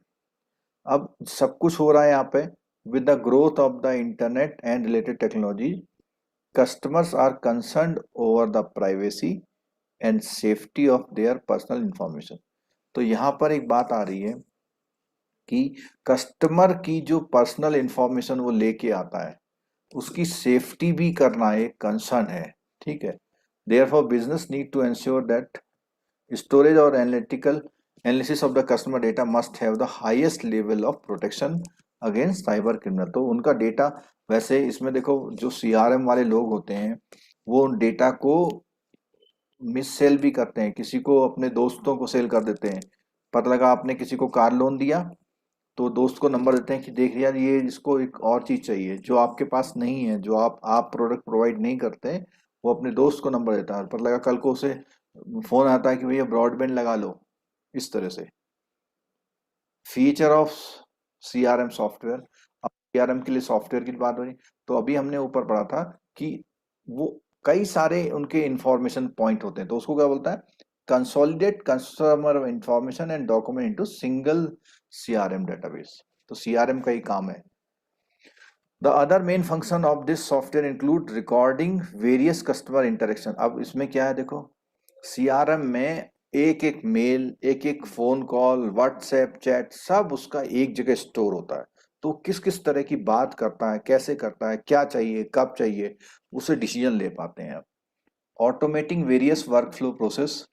अब सब कुछ हो रहा है यहाँ पे। With the growth of the internet and related technology, customers are concerned over the privacy and safety of their personal information। तो यहाँ पर एक बात आ रही है कि कस्टमर की जो पर्सनल इंफॉर्मेशन वो लेके आता है उसकी सेफ्टी भी करना एक कंसर्न है। ठीक है। Therefore business need to ensure that storage और analytical analysis of the customer data must have the highest level of protection against cyber criminal. तो उनका डेटा, वैसे इसमें देखो जो सीआरएम वाले लोग होते हैं वो डेटा को मिस सेल भी करते हैं, किसी को अपने दोस्तों को सेल कर देते हैं। पता लगा आपने किसी को कार लोन दिया तो दोस्त को नंबर देते हैं कि देख यार ये इसको एक और चीज चाहिए जो आपके पास नहीं है, जो आप प्रोडक्ट प्रोवाइड नहीं करते, वो अपने दोस्त को नंबर देता है। पता लगा कल को उसे फोन आता है कि भैया ब्रॉडबैंड लगा लो। इस तरह से फीचर ऑफ सीआरएम सॉफ्टवेयर। अब सीआरएम के लिए सॉफ्टवेयर की बात हो रही, तो अभी हमने ऊपर पढ़ा था कि वो कई सारे उनके इंफॉर्मेशन पॉइंट होते हैं, तो उसको क्या बोलता है, consolidate customer information and document into single CRM database. तो सीआरएम का ही काम है। The other main function of this software include recording various customer interaction. अब इसमें क्या है देखो, सीआरएम में एक एक मेल, एक एक फोन कॉल, व्हाट्सएप चैट, सब उसका एक जगह स्टोर होता है। तो किस किस तरह की बात करता है, कैसे करता है, क्या चाहिए, कब चाहिए, उसे डिसीजन ले पाते हैं। Automating various workflow process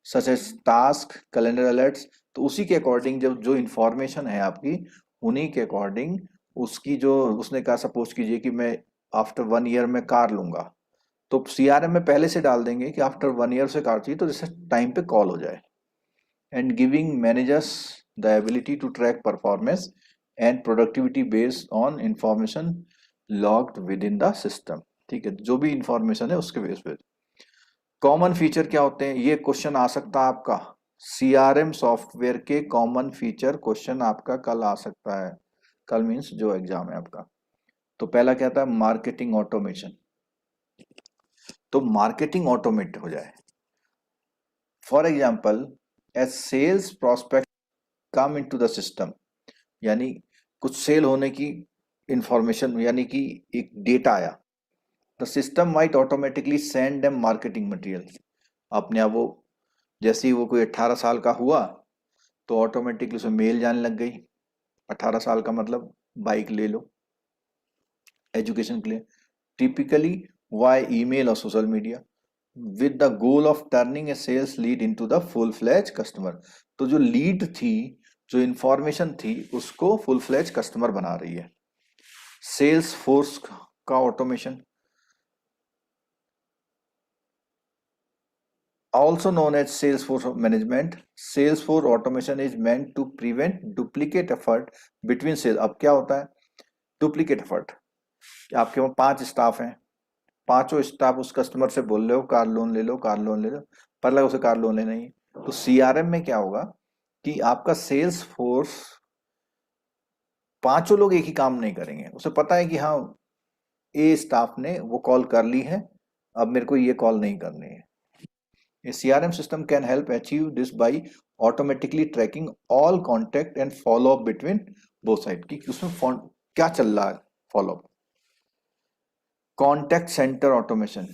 such as task, calendar alerts. तो उसी के अकॉर्डिंग जब जो इंफॉर्मेशन है आपकी, उन्हीं के अकॉर्डिंग उसकी जो उसने कहा, सपोज कीजिए कि मैं आफ्टर 1 ईयर में कार लूंगा, तो सीआरएम में पहले से डाल देंगे कि आफ्टर 1 ईयर से कार चाहिए, तो जैसे टाइम पे कॉल हो जाए। And giving managers the ability to track performance and productivity based on information logged within the system. ठीक है, जो भी इंफॉर्मेशन है उसके बेस पे। कॉमन फीचर क्या होते हैं, ये क्वेश्चन आ सकता है आपका। सीआरएम सॉफ्टवेयर के कॉमन फीचर क्वेश्चन आपका कल आ सकता है। कल मीन्स जो एग्जाम है आपका। तो पहला क्या था, मार्केटिंग ऑटोमेशन। तो मार्केटिंग ऑटोमेट हो जाए। For example, as sales prospect come into the system, यानी कुछ सेल होने की इंफॉर्मेशन, यानी कि एक डेटा आया, the system might automatically send them marketing material. अपने आप वो, जैसे ही वो कोई 18 साल का हुआ तो ऑटोमेटिकली उसे मेल जाने लग गई। 18 साल का मतलब बाइक ले लो, एजुकेशन के लिए, टिपिकली वाई ईमेल और social media, with the goal of turning a sales lead into the full fledged customer. तो जो लीड थी, जो इंफॉर्मेशन थी, उसको फुल फ्लैज कस्टमर बना रही है। सेल्स फोर्स का automation, also known as Salesforce management, Salesforce automation is meant to prevent duplicate effort between sales। अब क्या होता है डुप्लीकेट एफर्ट, आपके वहाँ 5 स्टाफ हैं, पांचों स्टाफ उस कस्टमर से बोल रहे हो कार लोन ले लो, कार लोन ले लो, पर लगा उसे कार लोन लेना ही है। तो सीआरएम में क्या होगा कि आपका सेल्स फोर्स, पांचों लोग एक ही काम नहीं करेंगे। उसे पता है कि हाँ ए स्टाफ ने वो कॉल कर ली है, अब मेरे को ये कॉल नहीं करनी है। A CRM system can help achieve this by automatically tracking all contact and follow up between both sides कि उसमें क्या चल रहा है, follow up. Contact center automation.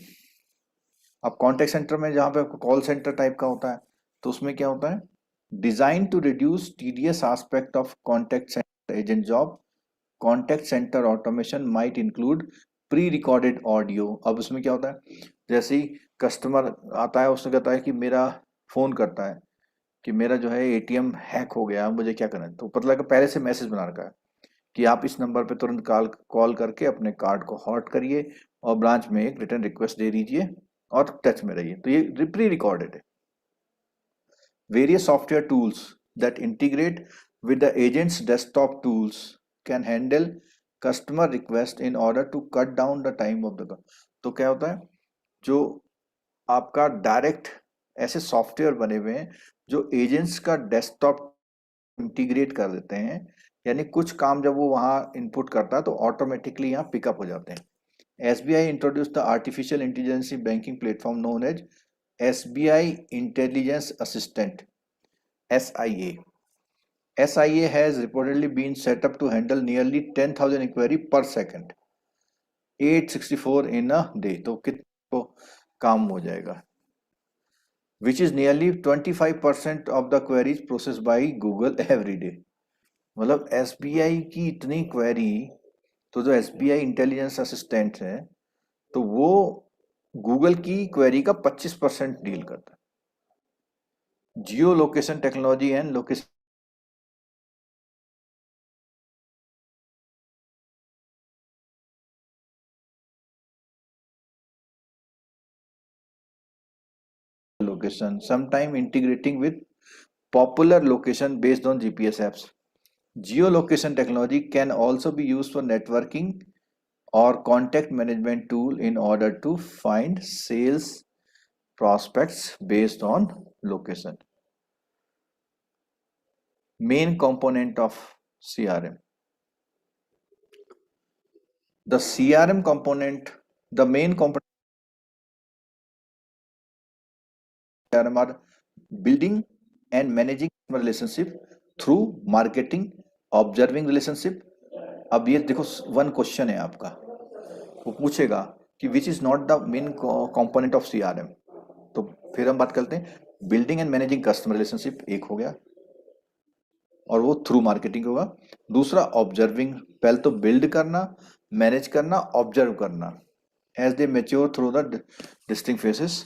अब कॉन्टैक्ट सेंटर में जहां पे कॉल सेंटर टाइप का होता है, तो उसमें क्या होता है, design to reduce tedious aspect of contact center agent job. Contact center automation might include pre recorded audio. अब उसमें क्या होता है, जैसे ही कस्टमर आता है उसने कहता है कि मेरा फोन करता है कि मेरा जो है एटीएम हैक हो गया, मुझे क्या करना है, तो पता लगा पहले से मैसेज बना रखा है कि आप इस नंबर पे तुरंत कॉल कॉल करके अपने कार्ड को हॉट करिए और ब्रांच में एक रिटर्न रिक्वेस्ट दे दीजिए और टच में रहिए। तो ये प्री रिकॉर्डेड है। Various software tools that integrate with the agent's desktop tools can handle customer request in order to cut down the time of the call। तो क्या होता है, जो आपका डायरेक्ट ऐसे सॉफ्टवेयर बने हुए हैं जो एजेंट्स का डेस्कटॉप इंटीग्रेट कर देते हैं यानी कुछ काम जब वो वहाँ इनपुट करता है तो ऑटोमेटिकली यहाँ पिकअप हो जाते हैं। SBI introduce the artificial intelligence banking platform known as SBI intelligence assistant, SIA. SIA has reportedly been set up to handle nearly 10,000 inquiry per second, 864 in a day. तो कितना काम हो जाएगा, which is nearly 25% of the queries processed by Google every day. मतलब SBI की इतनी query, तो जो SBI इंटेलिजेंस असिस्टेंट है तो वो गूगल की क्वेरी का 25% डील करता है। जियो location technology and location location, sometime integrating with popular location based on GPS apps. Geolocation technology can also be used for networking or contact management tool in order to find sales prospects based on location. Main component of CRM. The CRM component, the main component of CRM are building and managing customer relationship through marketing, observing relationship. अब ये देखो, one question है आपका, वो पूछेगा कि which is not the main component of CRM. तो फिर हम बात करते हैं, building and managing customer relationship एक हो गया और वो थ्रू मार्केटिंग होगा। दूसरा ऑब्जर्विंग, पहले तो बिल्ड करना, मैनेज करना, ऑब्जर्व करना as they mature through the distinct phases,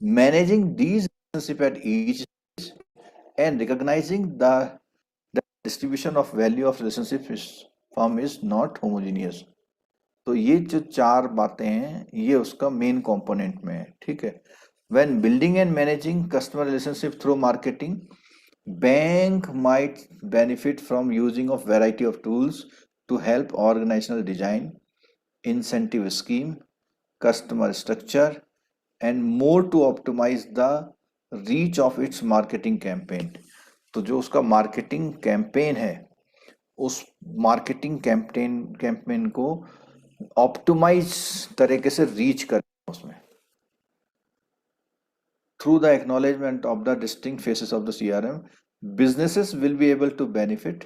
managing these relationship at each and recognizing the distribution of value of relationship form is not homogeneous. तो ये जो चार बातें हैं ये उसका मेन कंपोनेंट में है, ठीक है। When building and managing customer relationship through marketing, bank might benefit from using of variety of tools to help organizational design, incentive scheme, customer structure and more to optimize the reach of its marketing campaign. तो जो उसका marketing campaign है उस marketing campaign को optimise तरीके से reach कर उसमें। Through the acknowledgement of the distinct faces of the CRM, businesses will be able to benefit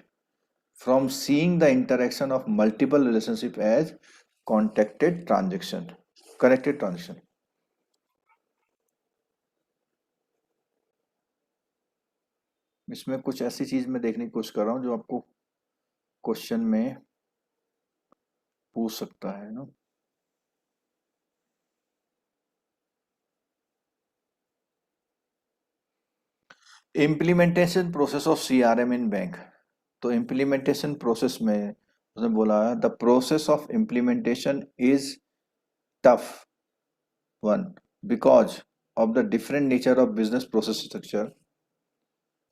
from seeing the interaction of multiple relationship as connected transaction. इसमें कुछ ऐसी चीज मैं देखने की कोशिश कर रहा हूं जो आपको क्वेश्चन में पूछ सकता है ना। Implementation process of CRM in bank. तो इम्प्लीमेंटेशन प्रोसेस में उसने बोला the process of implementation is tough one because of the different nature of business process structure,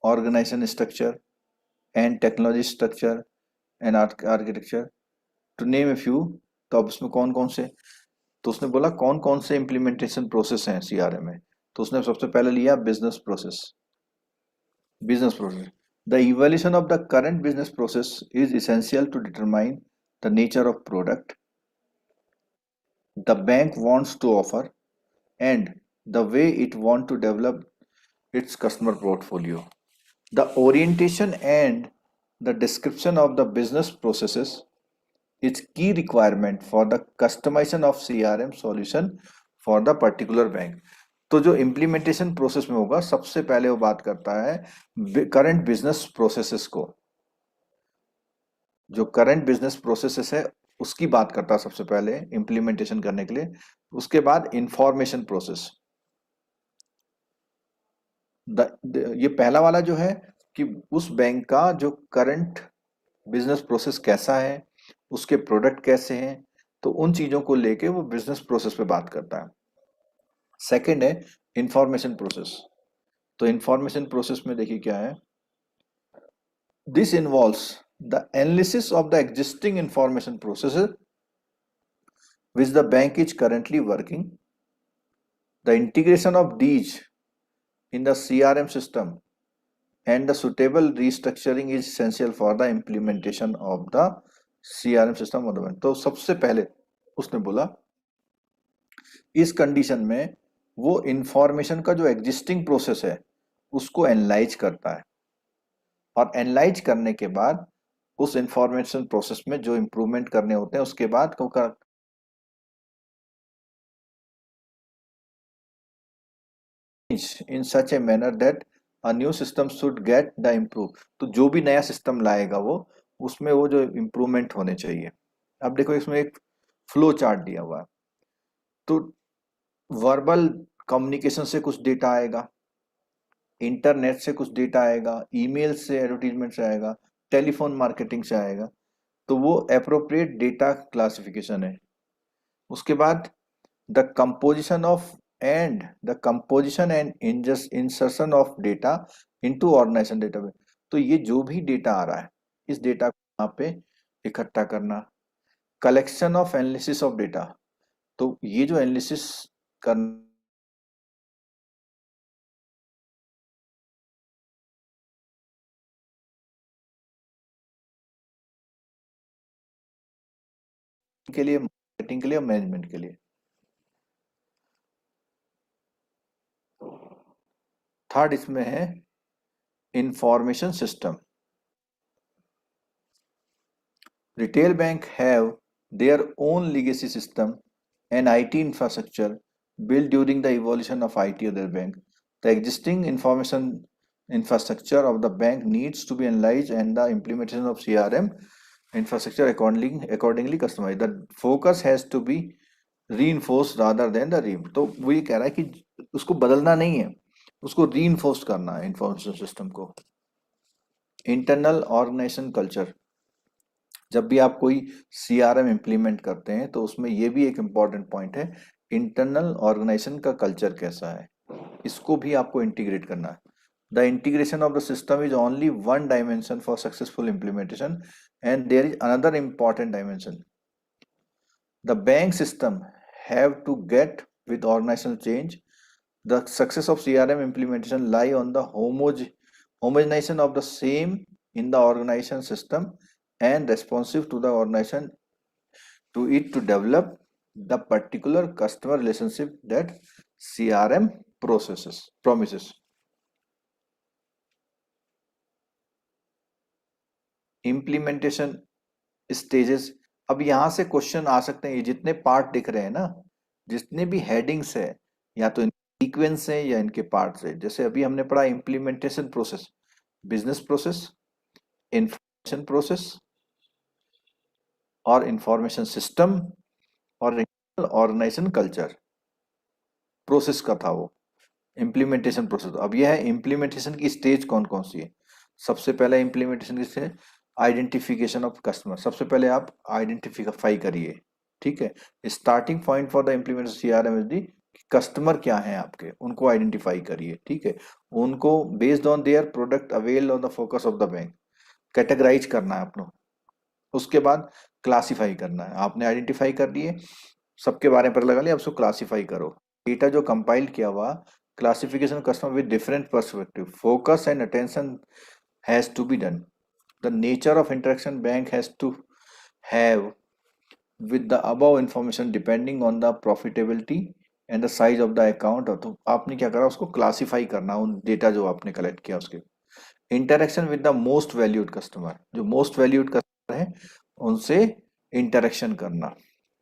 organization structure and technology structure and architecture, to name a few. तो अब उसमें कौन कौन से, तो उसने बोला कौन कौन से इम्प्लीमेंटेशन प्रोसेस हैं सीआरएम में। तो उसने सबसे पहले लिया business process. The evaluation of the current business process is essential to determine the nature of product the bank wants to offer and the way it wants to develop its customer portfolio. The orientation and the description of the business processes is key requirement for the customization of CRM solution for the particular bank. तो जो implementation process में होगा सबसे पहले वो बात करता है करंट बिजनेस प्रोसेसेस को, जो करंट बिजनेस प्रोसेसेस है उसकी बात करता है सबसे पहले इम्प्लीमेंटेशन करने के लिए। उसके बाद इंफॉर्मेशन प्रोसेस, ये पहला वाला जो है कि उस बैंक का जो करंट बिजनेस प्रोसेस कैसा है, उसके प्रोडक्ट कैसे हैं, तो उन चीजों को लेके वो बिजनेस प्रोसेस पे बात करता है। सेकंड है इंफॉर्मेशन प्रोसेस। तो इंफॉर्मेशन प्रोसेस में देखिए क्या है, this involves the analysis of the existing information processes which the bank is currently working, the integration of these in the CRM system and the suitable restructuring is essential for the implementation of the CRM system of the bank. तो सबसे पहले उसने बोला इस condition में वो information का जो एग्जिस्टिंग प्रोसेस है उसको एनालाइज करता है और एनालाइज करने के बाद उस इंफॉर्मेशन प्रोसेस में जो इम्प्रूवमेंट करने होते हैं उसके बाद in such a manner that a new system should get the improve. तो जो भी नया सिस्टम लाएगा वो उसमें वो जो इम्प्रूवमेंट होने चाहिए। अब देखो इसमें एक फ्लो चार्ट दिया हुआ है। तो वर्बल कम्युनिकेशन से कुछ डेटा आएगा, इंटरनेट से कुछ डेटा आएगा, ईमेल से, एडवर्टीजमेंट से आएगा, टेलीफोन मार्केटिंग से आएगा। तो वो एप्रोप्रिएट डेटा क्लासिफिकेशन है। उसके बाद the composition and insertion of data into organization database. तो ये जो भी डेटा आ रहा है इस डेटा को यहाँ पे इकट्ठा करना। Collection of analysis of data, तो ये जो एनालिसिस करने के लिए, मार्केटिंग के लिए और मैनेजमेंट के लिए। थर्ड इसमें है information system. Retail bank have their own legacy system and IT infrastructure built during the evolution of IT of their bank. The existing information infrastructure of the bank needs to be analyzed and the implementation of CRM infrastructure accordingly customized. The focus has to be reinforced rather than the removed. तो वो ये कह रहा है कि उसको बदलना नहीं है, उसको reinforce करना है इंफॉर्मेशन सिस्टम को। इंटरनल ऑर्गेनाइजेशन कल्चर, जब भी आप कोई CRM इम्प्लीमेंट करते हैं तो उसमें ये भी एक इम्पॉर्टेंट पॉइंट है, इंटरनल ऑर्गेनाइजेशन का कल्चर कैसा है, इसको भी आपको इंटीग्रेट करना है। The integration of the system is only one dimension for successful implementation and there is another important dimension. The bank system have to get with organizational change. The success of CRM implementation lie on the homogenization of the same in the organization system and responsive to the organization to it to develop the particular customer relationship that CRM promises. Implementation stages, अब यहां से question आ सकते हैं। ये जितने part दिख रहे हैं ना, जितने भी हेडिंग्स है, या तो सीक्वेंस है या इनके पार्ट्स है। जैसे अभी हमने पढ़ा implementation process, business process, information process और इंफॉर्मेशन सिस्टम और ऑर्गेनाइजेशन कल्चर प्रोसेस का था वो इम्प्लीमेंटेशन प्रोसेस। अब यह है इम्प्लीमेंटेशन की स्टेज कौन कौन सी है। सबसे पहले इम्प्लीमेंटेशन की स्टेज आइडेंटिफिकेशन ऑफ कस्टमर। सबसे पहले आप आइडेंटिफाई करिए, ठीक है। Starting point for the implementation CRM is the customer क्या है आपके, उनको आइडेंटिफाई करिए, ठीक है। उनको based on their product avail on the focus of the bank categorize करना है आपको। उसके बाद क्लासिफाई करना है। आपने आइडेंटिफाई कर लिए, सबके बारे में पता लगा लिया, अब उसको क्लासिफाई करो। डेटा जो कंपाइल किया हुआ, classification customer with different perspective, focus and attention has to be done. The nature of interaction bank has to have with the above information depending on the profitability and the size of the account। तो आपने क्या करा, उसको classify करना उन data जो आपने collect किया उसके। Interaction with the most valued customer, जो मोस्ट वैल्यूड कस्टमर है उनसे इंटरेक्शन करना,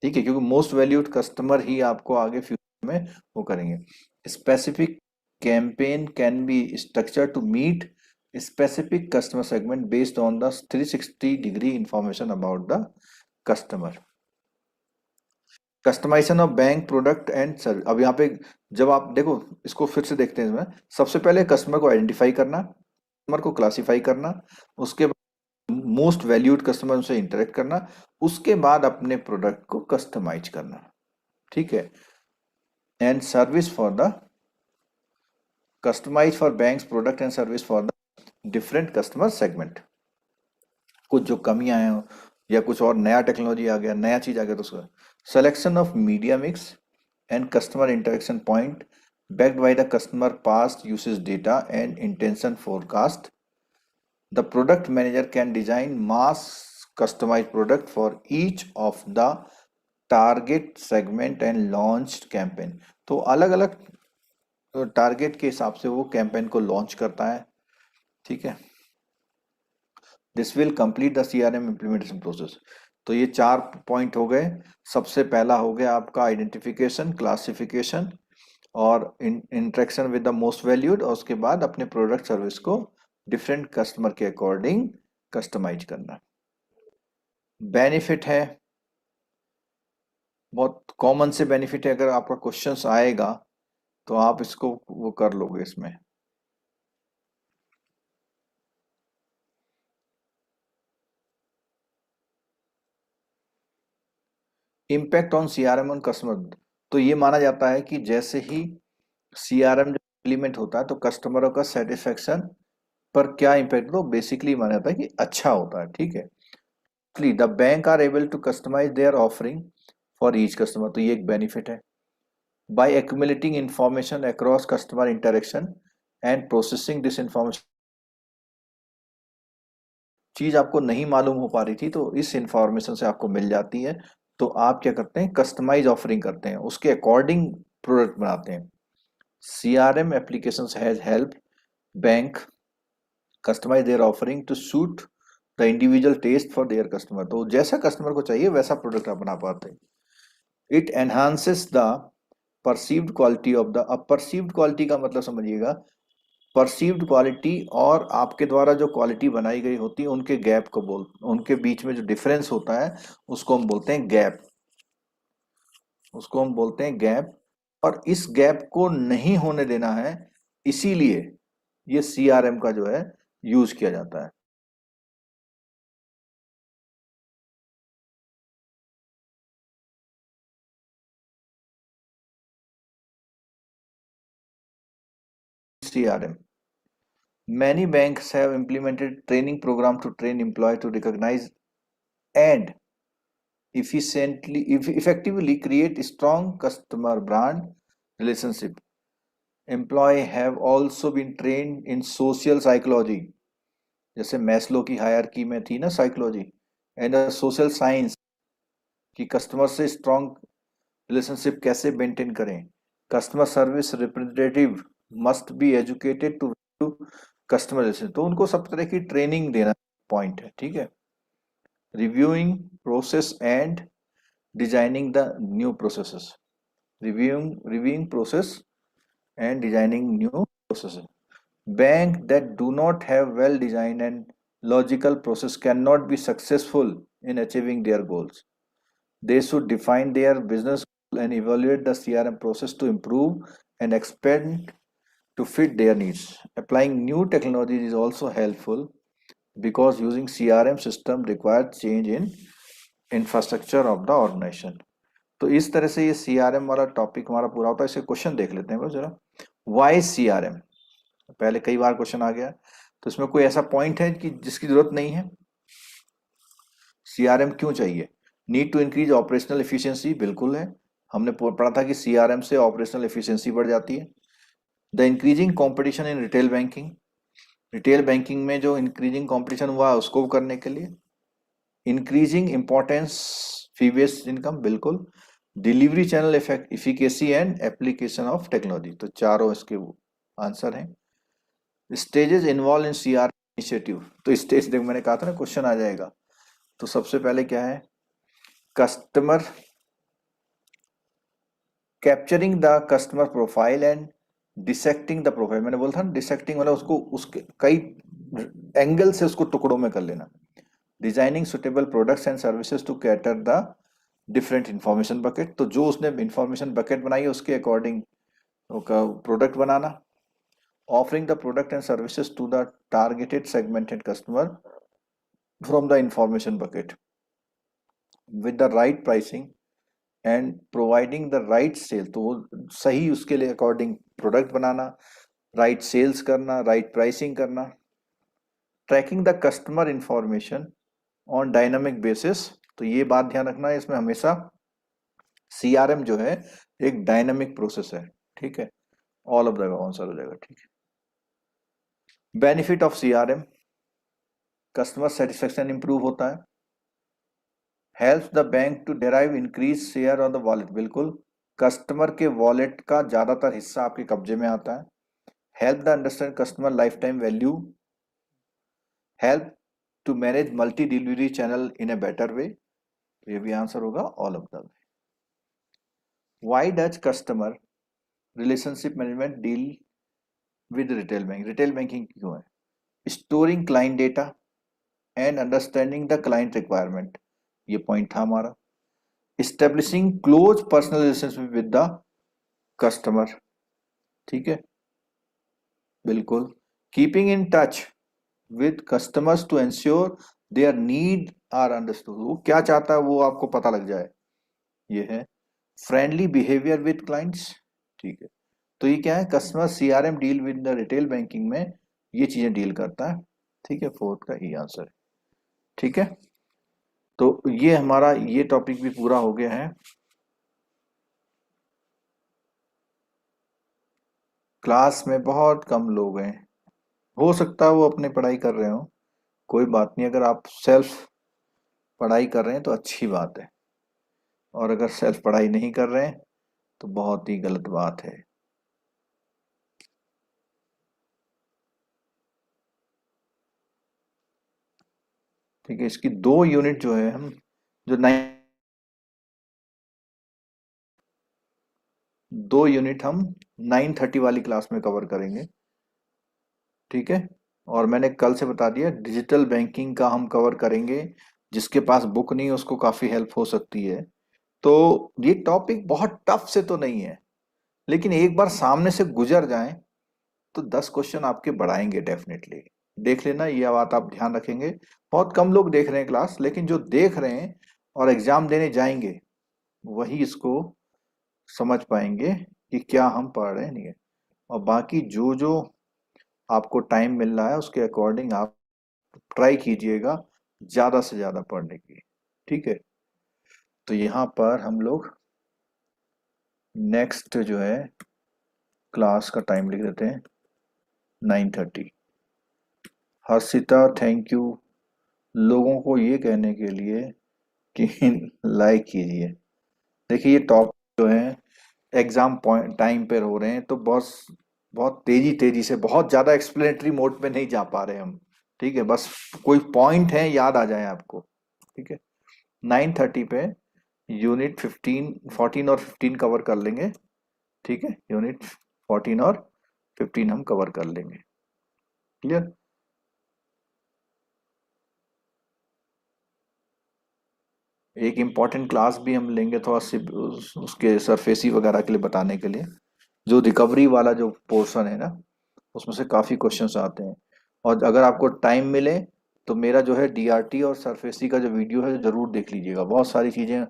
ठीक है, क्योंकि मोस्ट वैल्यूड कस्टमर ही आपको आगे फ्यूचर में वो करेंगे। Specific campaign can be structure to meet specific customer segment based on the 360 degree information about the customer. Customization of bank product and service. अब यहाँ पे जब आप देखो, इसको फिर से देखते हैं इसमें। सबसे पहले कस्टमर को आइडेंटिफाई करना, कस्टमर को क्लासिफाई करना, उसके बाद मोस्ट वैल्यूड कस्टमर से इंटरेक्ट करना, उसके बाद अपने प्रोडक्ट को कस्टमाइज करना, ठीक है। And service for the customise for banks product and service for the different customer segment. कुछ जो कमियां हैं या कुछ और नया टेक्नोलॉजी आ गया, नया चीज आ गया, तो उसका selection of media mix and customer interaction point backed by the customer past usage data and intention forecast. The product manager can design mass customized product for each of the target segment and launched campaign. तो अलग अलग target के हिसाब से वो campaign को launch करता है, ठीक है। This will complete the CRM implementation process. तो ये 4 पॉइंट हो गए। सबसे पहला हो गया आपका आइडेंटिफिकेशन, क्लासिफिकेशन और interaction with the most valued, और उसके बाद अपने प्रोडक्ट सर्विस को डिफरेंट कस्टमर के अकॉर्डिंग कस्टमाइज करना। बेनिफिट है, बहुत कॉमन से बेनिफिट है, अगर आपका क्वेश्चंस आएगा तो आप इसको वो कर लोगे इसमें। Impact on CRM on customer, तो ये माना जाता है कि जैसे ही सीआरएम जो इम्प्लीमेंट होता है तो कस्टमरों का सेटिस्फेक्शन पर क्या इम्पैक्ट, तो बेसिकली माना जाता है कि अच्छा होता है, ठीक है। The bank are able to customize their offering for each customer, तो ये एक बेनिफिट है। By accumulating information across customer interaction and processing this information, चीज आपको नहीं मालूम हो पा रही थी तो इस इंफॉर्मेशन से आपको मिल जाती है, तो आप क्या करते हैं, कस्टमाइज ऑफरिंग करते हैं, उसके अकॉर्डिंग प्रोडक्ट बनाते हैं। CRM applications has help bank customize their offering to suit the individual taste for their customer, तो जैसा कस्टमर को चाहिए वैसा प्रोडक्ट आप बना पाते हैं। It enhances the perceived quality of the, अब परसीव्ड क्वालिटी का मतलब समझिएगा, परसीव्ड क्वालिटी और आपके द्वारा जो क्वालिटी बनाई गई होती है उनके गैप को उनके बीच में जो डिफरेंस होता है उसको हम बोलते हैं गैप, उसको हम बोलते हैं गैप। और इस गैप को नहीं होने देना है, इसीलिए ये सीआरएम का जो है यूज किया जाता है। CRM. Many banks have implemented training program to train employees to recognize and effectively create strong customer brand relationship. Employee have also been trained in social psychology, जैसे मैस्लो की हायरार्की में थी ना साइकोलॉजी, एंड सोशल साइंस कि customer से strong relationship कैसे maintain करें। Customer service representative must be educated to customer relation, तो उनको सब तरह की ट्रेनिंग देना पॉइंट है, ठीक है। Reviewing process and designing the new processes, reviewing process and designing new processes. Bank that do not have well design and logical process can not be successful in achieving their goals. They should define their business goal and evaluate the CRM process to improve and expand to fit their needs. Applying new technologies is also helpful because using CRM system requires change in infrastructure of the organization. तो इस तरह से ये CRM वाला topic हमारा पूरा होता है। इसे क्वेश्चन देख लेते हैं बस जरा। वाई CRM, पहले कई बार क्वेश्चन आ गया, तो इसमें कोई ऐसा पॉइंट है कि जिसकी जरूरत नहीं है? CRM क्यों चाहिए? Need to increase operational efficiency, बिल्कुल है, हमने पढ़ा था कि सीआरएम से ऑपरेशनल एफिशिएंसी बढ़ जाती है। The increasing competition in retail banking, retail banking में जो इंक्रीजिंग कंपटीशन हुआ उसको करने के लिए। इंक्रीजिंग इंपॉर्टेंस फी बेस्ड इनकम, बिल्कुल। Delivery channel efficacy and application of technology, तो चारों इसके आंसर हैं। Stages involve in CR initiative, तो स्टेज देख मैंने कहा था ना क्वेश्चन आ जाएगा। तो सबसे पहले क्या है, customer capturing the customer profile and dissecting the profile, मैंने बोला था ना डिसेक्टिंग वाला, उसको उसके कई एंगल से उसको टुकड़ों में कर लेना। Designing suitable products and services to cater the different information bucket, तो जो उसने इंफॉर्मेशन बकेट बनाई है उसके अकॉर्डिंग प्रोडक्ट बनाना। Offering the product and services to the targeted segmented customer from the information bucket with the right pricing and providing the right sale, तो वो सही उसके लिए अकॉर्डिंग प्रोडक्ट बनाना, राइट सेल्स करना, राइट प्राइसिंग करना। Tracking the customer information on dynamic basis, तो ये बात ध्यान रखना है इसमें हमेशा, सीआरएम जो है एक डायनामिक प्रोसेस है, ठीक है। ऑल ऑफ द आंसर हो जाएगा, ठीक है। Benefit of CRM, customer satisfaction improve होता है। Help the bank to derive increase share on the wallet, बिल्कुल, कस्टमर के वॉलेट का ज्यादातर हिस्सा आपके कब्जे में आता है। Help the understand customer life time value, help to manage multi delivery channel in a better way, तो ये भी आंसर होगा all of the way. Why does customer relationship management deal with retail bank, retail banking क्यों है? Storing client data and understanding the client requirement, ये point था हमारा। Establishing close personal relationship with the customer, ठीक है, बिल्कुल। Keeping in touch with customers to ensure their need are understood, वो क्या चाहता है वो आपको पता लग जाए, ये है। फ्रेंडली बिहेवियर विद क्लाइंट्स, ठीक है। तो ये क्या है, customer CRM deal with the retail banking में ये चीजें डील करता है, ठीक है, फोर्थ का ही आंसर है, ठीक है। तो ये हमारा ये टॉपिक भी पूरा हो गया है। क्लास में बहुत कम लोग हैं, हो सकता है वो अपनी पढ़ाई कर रहे हो, कोई बात नहीं, अगर आप सेल्फ पढ़ाई कर रहे हैं तो अच्छी बात है, और अगर सेल्फ पढ़ाई नहीं कर रहे हैं तो बहुत ही गलत बात है। ठीक है, इसकी 2 यूनिट जो है हम जो 2 यूनिट हम 9:30 वाली क्लास में कवर करेंगे, ठीक है। और मैंने कल से बता दिया डिजिटल बैंकिंग का हम कवर करेंगे, जिसके पास बुक नहीं है उसको काफी हेल्प हो सकती है। तो ये टॉपिक बहुत टफ से तो नहीं है, लेकिन एक बार सामने से गुजर जाएं तो 10 क्वेश्चन आपके बढ़ाएंगे डेफिनेटली, देख लेना, ये बात आप ध्यान रखेंगे। बहुत कम लोग देख रहे हैं क्लास, लेकिन जो देख रहे हैं और एग्जाम देने जाएंगे वही इसको समझ पाएंगे कि क्या हम पढ़ रहे हैं, नहीं है। और बाकी जो जो आपको टाइम मिल रहा है उसके अकॉर्डिंग आप ट्राई कीजिएगा ज्यादा से ज्यादा पढ़ने की, ठीक है। तो यहाँ पर हम लोग नेक्स्ट जो है क्लास का टाइम लिख देते हैं 9:30। हर्षिता थैंक यू लोगों को ये कहने के लिए कि लाइक कीजिए। देखिए ये टॉप जो है एग्जाम पॉइंट टाइम पर हो रहे हैं, तो बहुत बहुत तेजी तेजी से, बहुत ज्यादा एक्सप्लेनेटरी मोड पे नहीं जा पा रहे हम, ठीक है, बस कोई पॉइंट है याद आ जाए आपको, ठीक है। 9:30 पे यूनिट 14 और 15 कवर कर लेंगे, ठीक है, यूनिट 14 और 15 हम कवर कर लेंगे, क्लियर। एक इम्पॉर्टेंट क्लास भी हम लेंगे थोड़ा उसके सरफेसी वगैरह के लिए बताने के लिए, जो रिकवरी वाला जो पोर्शन है ना, उसमें से काफी क्वेश्चंस आते हैं। और अगर आपको टाइम मिले तो मेरा जो है डीआरटी और सरफेसी का जो वीडियो है जरूर देख लीजिएगा, बहुत सारी चीजें,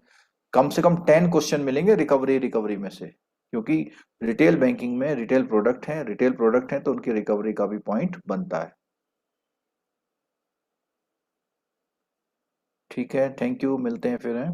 कम से कम 10 क्वेश्चन मिलेंगे रिकवरी रिकवरी में से, क्योंकि रिटेल बैंकिंग में रिटेल प्रोडक्ट हैं तो उनकी रिकवरी का भी पॉइंट बनता है, ठीक है। थैंक यू, मिलते हैं फिर हैं।